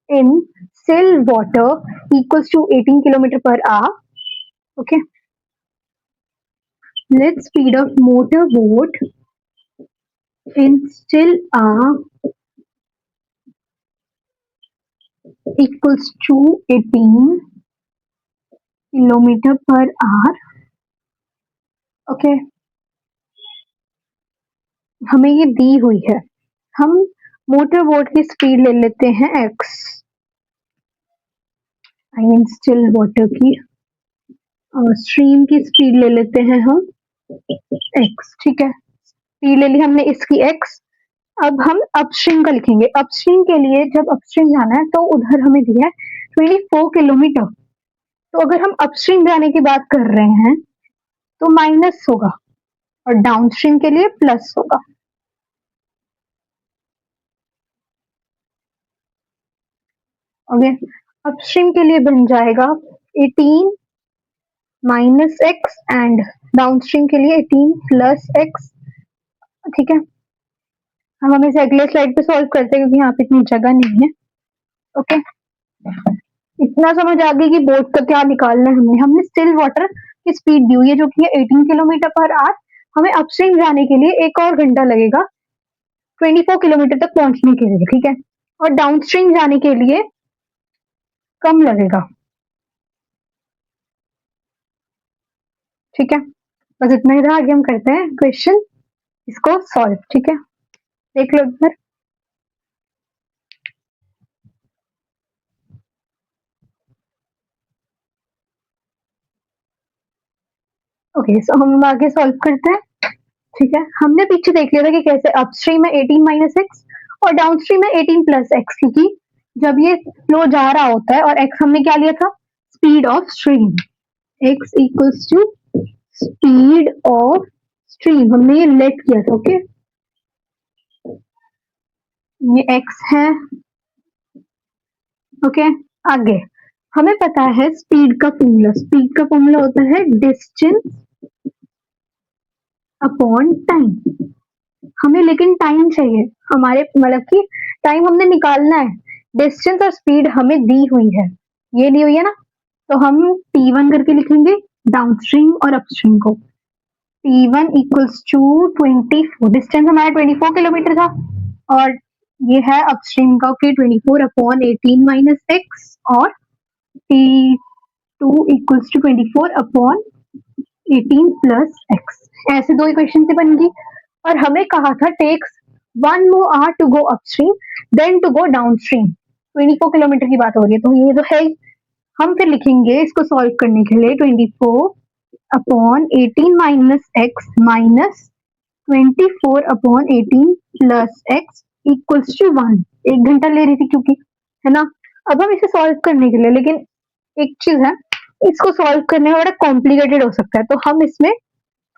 Speaker 1: in still water equals to 18 kilometer per hour, okay, let speed of motor boat in still equals to 18 kilometer per hour, okay, हमें ये दी हुई है, हम मोटर बोट की स्पीड ले लेते हैं x, I mean still water की, स्ट्रीम की स्पीड ले लेते हैं हम x, ठीक है, स्पीड ले ली हमने इसकी x, अब हम अपस्ट्रीम का लिखेंगे, अपस्ट्रीम के लिए जब अपस्ट्रीम जाना है तो उधर हमें दिया है 24 किलोमीटर, तो अगर हम अपस्ट्रीम जाने की बात कर रहे हैं तो माइनस होगा और डाउनस्ट्रीम के लिए प्लस होगा, ओके, अपस्ट्रीम के लिए बन जाएगा 18 माइनस एक्स एंड डाउनस्ट्रीम के लिए 18 प्लस एक्स, ठीक है, हम इसे अगले स्लाइड पे सॉल्व करते हैं क्योंकि यहाँ पे इतनी जगह नहीं है, ओके, इतना समझ आ गई कि बोट का क्या निकालना है हमने स्टिल वाटर की स्पीड दी हुई है जो कि है 18 किलोमीटर पर आवर, हमें अपस्ट्रीम जाने के लिए 1 और घंटा लगेगा 24 किलोमीटर तक पहुंचने के लिए, ठीक है, और डाउनस्ट्रीम जाने के लिए कम लगेगा, ठीक है, बस इतना ही था, आगे हम करते हैं क्वेश्चन इसको सॉल्व, ठीक है, देख लो इधर, ओके, सो हम आगे सॉल्व करते हैं, ठीक है, हमने पीछे देख लिया था कि कैसे अपस्ट्रीम में 18 माइनस एक्स और डाउनस्ट्रीम में 18 प्लस एक्स, क्योंकि जब ये फ्लो जा रहा होता है और एक्स हमने क्या लिया था, speed of stream, x equals to speed of stream, हमने ये लेट किया था, ओके, ये एक्स है, ओके, आगे हमें पता है स्पीड का फॉर्मूला होता है डिस्टेंस अपॉन टाइम, हमें लेकिन टाइम चाहिए, हमारे मतलब कि टाइम हमने निकालना है, डिस्टेंस और स्पीड हमें दी हुई है, ये दी हुई है ना, तो हम T1 करके लिखेंगे डाउनस्ट्रीम और अपस्ट्रीम को, T1 इक्वल्स टू 24, डिस्टेंस हमारा 24 किलोमीटर था और ये है अपस्ट्रीम का, ओके, 24 अपॉन 18 माइनस एक्स, और T2 equals to 24 upon 18 plus x, ऐसे दो इक्वेशन से बनेगी, और हमें कहा था takes 1 more hour to go upstream then to go downstream. 24 kilometre की बात हो रही है, तो ये जो है हम फिर लिखेंगे इसको सॉल्व करने के लिए 24/18 minus x minus 24/18 plus x equals to 1। 1 घंटा ले रही थी क्योंकि, है ना। अब हम इसे सॉल्व करने के लिए, लेकिन एक चीज है, इसको सॉल्व करने में बड़ा कॉम्प्लिकेटेड हो सकता है, तो हम इसमें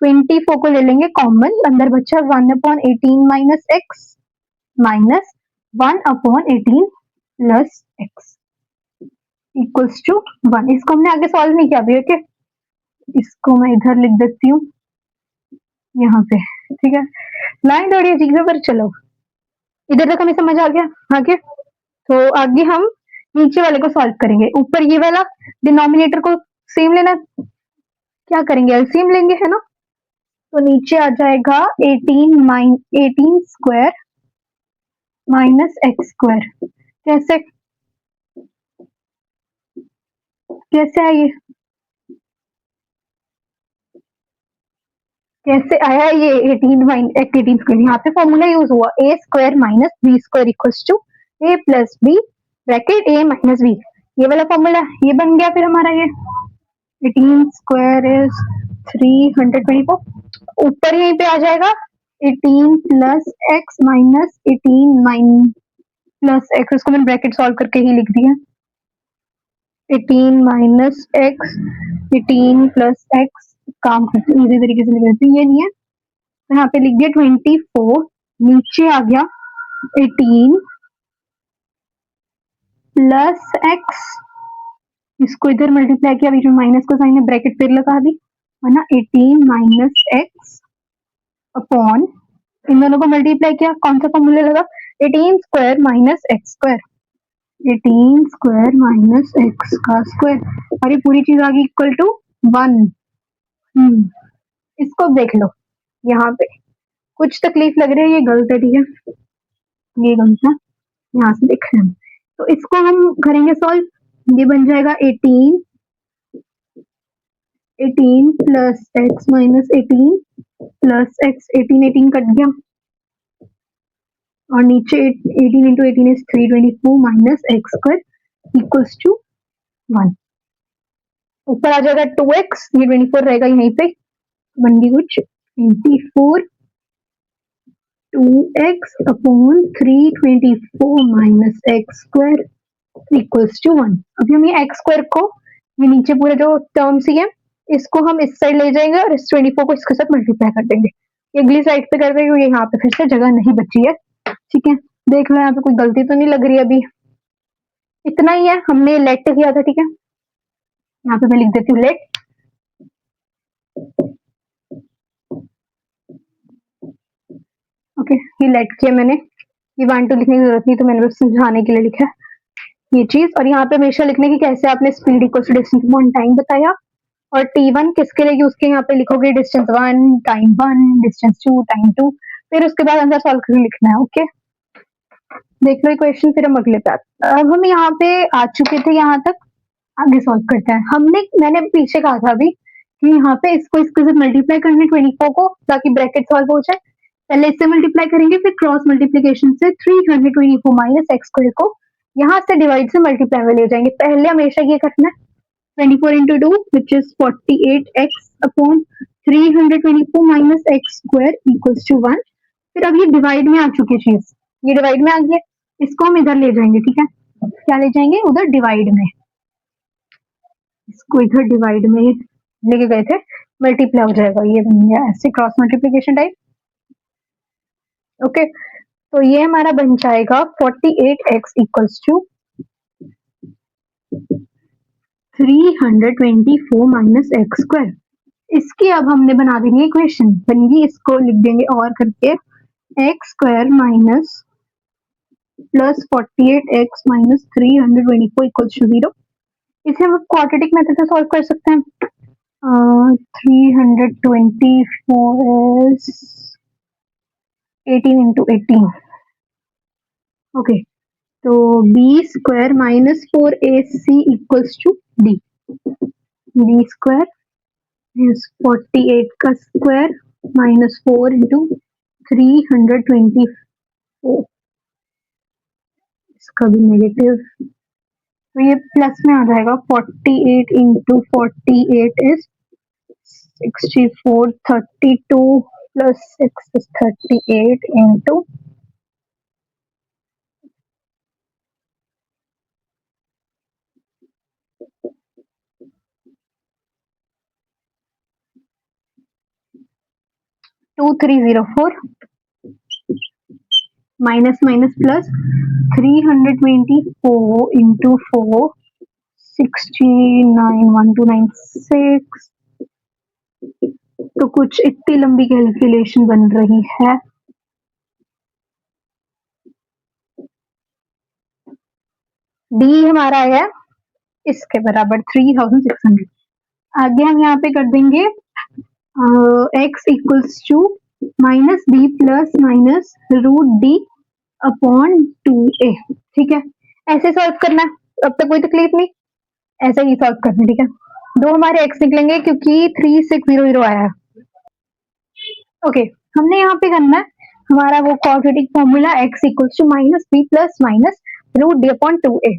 Speaker 1: 24 को ले लेंगे कॉमन, अंदर बच्चा 1/18 minus x minus 1/18 plus x equals to 1। इसको हमने आगे सॉल्व नहीं किया अभी, ओके। इसको मैं इधर लिख देती हूँ यहाँ पे, ठीक है। लाइन थोड़ी अजीब है पर चलो, इधर तक हमें समझ आ गया। आगे तो आगे हम नीचे वाले को सॉल्व करेंगे। ऊपर ये वाला डिनोमिनेटर को सेम लेना, क्या करेंगे, एलसीएम लेंगे, है ना। तो नीचे आ जाएगा 18 स्क्वायर माइनस एक्स स्क्वायर। कैसे कैसे है ये, कैसे आया ये 18 स्क्वायर। यहाँ पे फॉर्मूला यूज हुआ A square minus B square equals to A plus B bracket A minus B. ये वाला फॉर्मूला ये बन गया फिर हमारा ये 18 स्क्वायर इज 324। ऊपर यहीं पे आ जाएगा 18 plus x minus 18 plus x. इसको मैंने ब्रैकेट सॉल्व करके ही लिख दिया, 18 माइनस एक्स 18 प्लस एक्स। काम करते हैं इसी तरीके से लिख देते हैं, ये नहीं है तो यहाँ पे लिख दिया 24। नीचे आ गया 18 प्लस एक्स, इसको इधर मल्टीप्लाई किया, बीच में माइनस को साइन है, ब्रैकेट फिर लगा दी, है ना। 18 माइनस एक्स अपॉन, इन दोनों को मल्टीप्लाई किया, कौन सा फॉर्मूला लगा, 18 square minus x square, 18 square minus x का स्क्वायर, और ये पूरी चीज आ गई इक्वल टू 1। इसको देख लो, यहाँ पे कुछ तकलीफ लग रही है, ये गलत है, ठीक है, ये गलत है, यहाँ से देख रहे हैं। तो इसको हम करेंगे सॉल्व, ये बन जाएगा 18 plus x minus 18 plus x, 18 cut गया, और नीचे 18 into 18 is 324 minus x square equals to 1। ऊपर आ जाएगा 2x, ये 24 रहेगा यहीं पे, बन गई कुछ 24 2x upon 324 minus x square equals to 1। अभी हम ये एक्स स्क्वायर को, ये नीचे पूरा जो टर्म्स ही है, इसको हम इस साइड ले जाएंगे और इस 24 को इसके साथ मल्टीप्लाई कर देंगे। ये अगली साइड पे कर देंगे, यहाँ पे फिर से जगह नहीं बची है, ठीक है। देख लो यहाँ पे कोई गलती तो नहीं लग रही अभी, इतना ही है, हमने लेट किया था, ठीक है। यहाँ पे मैं लिख देती हूँ लेट, ओके। ये लेट किया मैंने, ये 1 2 लिखने की जरूरत नहीं, तो मैंने बस समझाने के लिए लिखा है ये चीज। और यहाँ पे हमेशा लिखने की कैसे, आपने speed equal to distance upon time बताया, और t1 किसके लिए यूज किया, यहाँ पे लिखोगे डिस्टेंस 1 टाइम 1 डिस्टेंस 2 टाइम 2, फिर उसके बाद आंसर सॉल्व करके लिखना है, ओके। देख लो इक्वेशन, फिर हम अगले पे आते हैं। अब हम यहाँ पे आ चुके थे, यहाँ तक आगे सॉल्व करते हैं। मैंने पीछे कहा था अभी कि यहाँ पे इसको इसके साथ मल्टीप्लाई करने 24 को, ताकि ब्रैकेट सॉल्व हो जाए। पहले इससे मल्टीप्लाई करेंगे, फिर क्रॉस मल्टीप्लीकेशन से 324 माइनस एक्स स्क्वायर को यहाँ से डिवाइड से मल्टीप्लाई में ले जाएंगे। पहले हमेशा ये करना है, 24 into 2 which is 48x upon 324 minus x square equals to 1। फिर अब ये डिवाइड में आ चुकी चीज, ये डिवाइड में आ गई, इसको हम इधर ले जाएंगे, ठीक है। क्या ले जाएंगे, उधर डिवाइड में, इसको इधर डिवाइड में लेके गए थे, मल्टीप्लाई हो जाएगा, ये बन गया ऐसे क्रॉस मल्टीप्लीकेशन टाइप, ओके। तो ये हमारा बन जाएगा 48x equals to 324 minus x square. इसकी अब हमने बना देनी इक्वेशन, बनेगी, इसको लिख देंगे और करके x square minus plus 48x minus 324 equals to 0। इसे हम क्वाड्रेटिक मेथड से सॉल्व कर सकते हैं। 324 is 18 into 18, ओके। तो b square minus 4ac equals to d, b square is 48 का स्क्वायर माइनस 4 इंटू 324, इसका भी नेगेटिव, तो ये प्लस में आ जाएगा। 48 into 48 is 64, 32 plus 6 is 38 into 2304 minus minus plus 324 into 4 691296। तो कुछ इतनी लंबी कैलकुलेशन बन रही है। डी हमारा है इसके बराबर 3600। आगे हम यहाँ पे कर देंगे x equals to minus d plus minus root d upon 2a। ठीक है, ऐसे सॉल्व करना है, अब तक कोई तकलीफ नहीं, ऐसे ही सॉल्व करना है। ठीक है, दो हमारे x निकलेंगे क्योंकि 3600 आया है। ओके, हमने यहाँ पे करना है हमारा वो quadratic formula x equals to minus b plus minus root d upon 2a।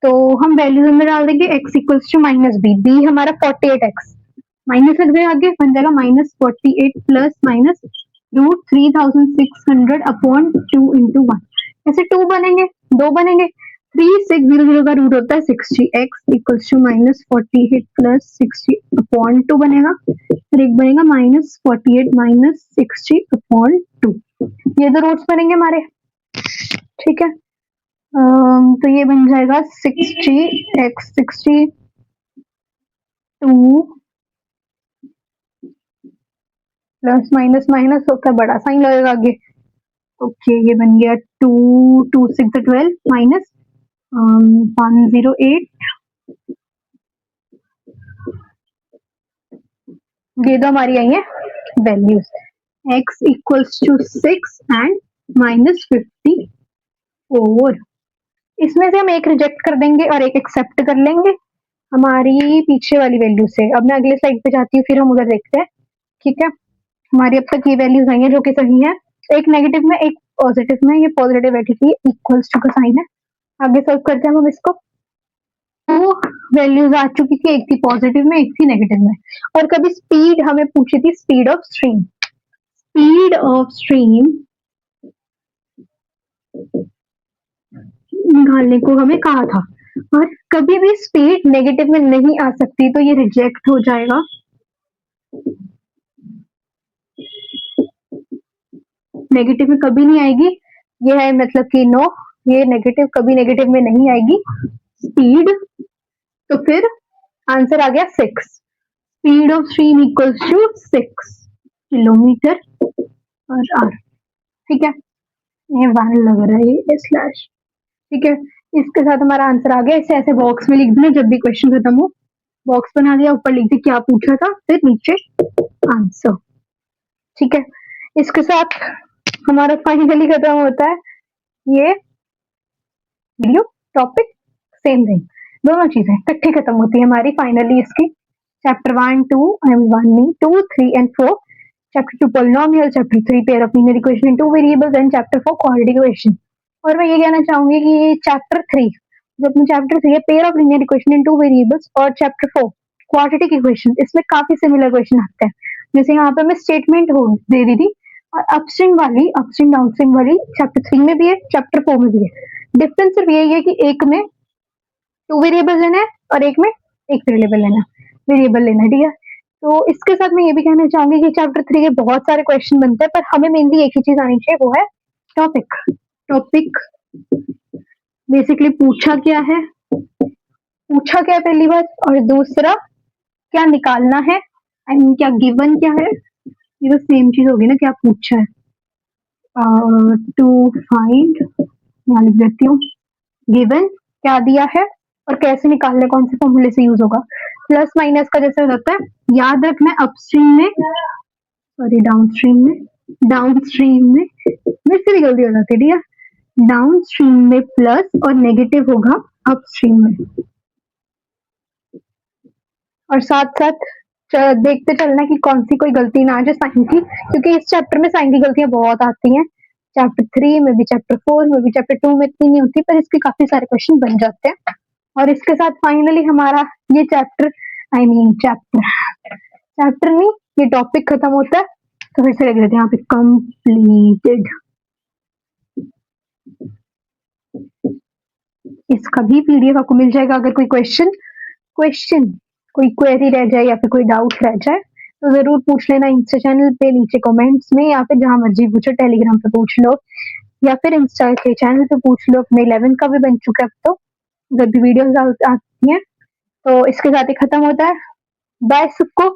Speaker 1: तो हम वैल्यूज में डाल देंगे x equals to minus b हमारा 48x, माइनस लग जाएगा आगे, बन जाएगा minus 48 plus minus root 3600 upon 2 into 1। ऐसे 2 बनेंगे, 2 बनेंगे, 3600 का रूट होता है 60, x equals to minus 48 plus 60 upon 2 बनेगा, फिर एक बनेगा माइनस 48 माइनस 60 अपॉन 2। ये दो रूट्स बनेंगे हमारे। ठीक है, तो ये बन जाएगा 60 x 62 प्लस माइनस माइनस होता है, बड़ा साइन लगेगा आगे। ओके, ये बन गया 2 2 6 12 माइनस 108। ये तो हमारी आई है values, x equals to 6 and minus 54। इसमें से हम एक रिजेक्ट कर देंगे और एक एक्सेप्ट कर लेंगे हमारी पीछे वाली वैल्यू से। अब मैं अगले स्लाइड पे जाती हूँ, फिर हम उधर देखते हैं। ठीक है, हमारी अब तक ये वैल्यूज आई है जो कि सही है, एक नेगेटिव में एक पॉजिटिव में, ये पॉजिटिव है क्योंकि इक्वल्स टू का साइन है। आगे सॉल्व करते हैं हम इसको। तो वैल्यूज आ चुकी थी, एक थी पॉजिटिव में एक थी नेगेटिव में। और कभी स्पीड हमें पूछी थी, speed of stream, speed of stream निकालने को हमें कहा था। और कभी भी स्पीड नेगेटिव में नहीं आ सकती, तो ये रिजेक्ट हो जाएगा। नेगेटिव में कभी नहीं आएगी, ये है मतलब कि नो, ये नेगेटिव कभी नेगेटिव में नहीं आएगी स्पीड। तो फिर आंसर आ गया 6, speed of stream equals to 6 kilometre per hour. ठीक है, ये 1 लग रहा है, ये स्लैश। ठीक है, इसके साथ हमारा आंसर आ गया। इसे ऐसे बॉक्स में लिख देना, जब भी क्वेश्चन खत्म हो बॉक्स बना दिया, ऊपर लिख दिया क्या पूछा था, फिर नीचे आंसर। ठीक है, इसके साथ हमारा फाइनली खत्म होता है ये वीडियो टॉपिक। सेम थिंग, दोनों चीजें इकट्ठी खत्म होती है हमारी फाइनली इसकी। चैप्टर 1 2 आई एम 1 नहीं 2 3 and 4, chapter 2 polynomial, chapter 3 pair of linear equation in two variables and chapter 4 quadratic equation. और मैं ये कहना चाहूंगी कि ये चैप्टर 3 जो अपना चैप्टर 3 है pair of linear equation in two variables, और चैप्टर 4 क्वाड्रेटिक इक्वेशन, इसमें काफी सिमिलर क्वेश्चन आते हैं। जैसे यहाँ पे मैं स्टेटमेंट हो दे दी थी, और अपस्ट्रीम डाउनस्ट्रीम वाली चैप्टर 3 में भी है, चैप्टर 4 में भी है। डिफरेंस सिर्फ यही है कि एक में 2 वेरिएबल लेना है और एक में एक वेरिएबल लेना है। ठीक है, तो इसके साथ मैं ये भी कहना चाहूंगी कि चैप्टर 3 के बहुत सारे क्वेश्चन बनते हैं, पर हमें मेनली एक ही चीज आनी चाहिए, वो है टॉपिक बेसिकली पूछा क्या है पहली बात, और दूसरा क्या निकालना है, आई मीन क्या गिवन क्या है। ये तो सेम चीज होगी ना, क्या पूछा है, टू फाइंड, यहाँ लिख देती हूँ, गिवन क्या दिया है और कैसे निकालने, कौन से फॉर्मूले से यूज होगा। प्लस माइनस का जैसे होता है, याद रखना अपस्ट्रीम में, सॉरी डाउनस्ट्रीम में मेरे से गलती हो जाती है। ठीक है, डाउनस्ट्रीम में प्लस और नेगेटिव होगा अपस्ट्रीम में। और साथ साथ देखते चलना कि कौन सी कोई गलती ना आ जाए साइन की, क्योंकि इस चैप्टर में साइन की गलतियां बहुत आती हैं। चैप्टर 3 में भी, चैप्टर 4 में भी, चैप्टर 2 में इतनी नहीं होती, पर इसके काफी सारे क्वेश्चन बन जाते हैं। और इसके साथ फाइनली हमारा ये चैप्टर, आई मीन चैप्टर नहीं, ये टॉपिक खत्म होता है। तो फिर से लिख देते हैं यहाँ पे कंप्लीटेड। इसका भी पीडीएफ आपको मिल जाएगा। अगर कोई क्वेश्चन कोई क्वेरी रह जाए या फिर कोई डाउट रह जाए तो जरूर पूछ लेना इंस्टा चैनल पे नीचे कमेंट्स में, या फिर जहां मर्जी पूछो, टेलीग्राम पे पूछ लो या फिर इंस्टा के चैनल पे पूछ लो। अपने 11 का भी बन चुका है अब तो, जब भी वीडियोस आती हैं। तो इसके साथ ही खत्म होता है। बाय सबको।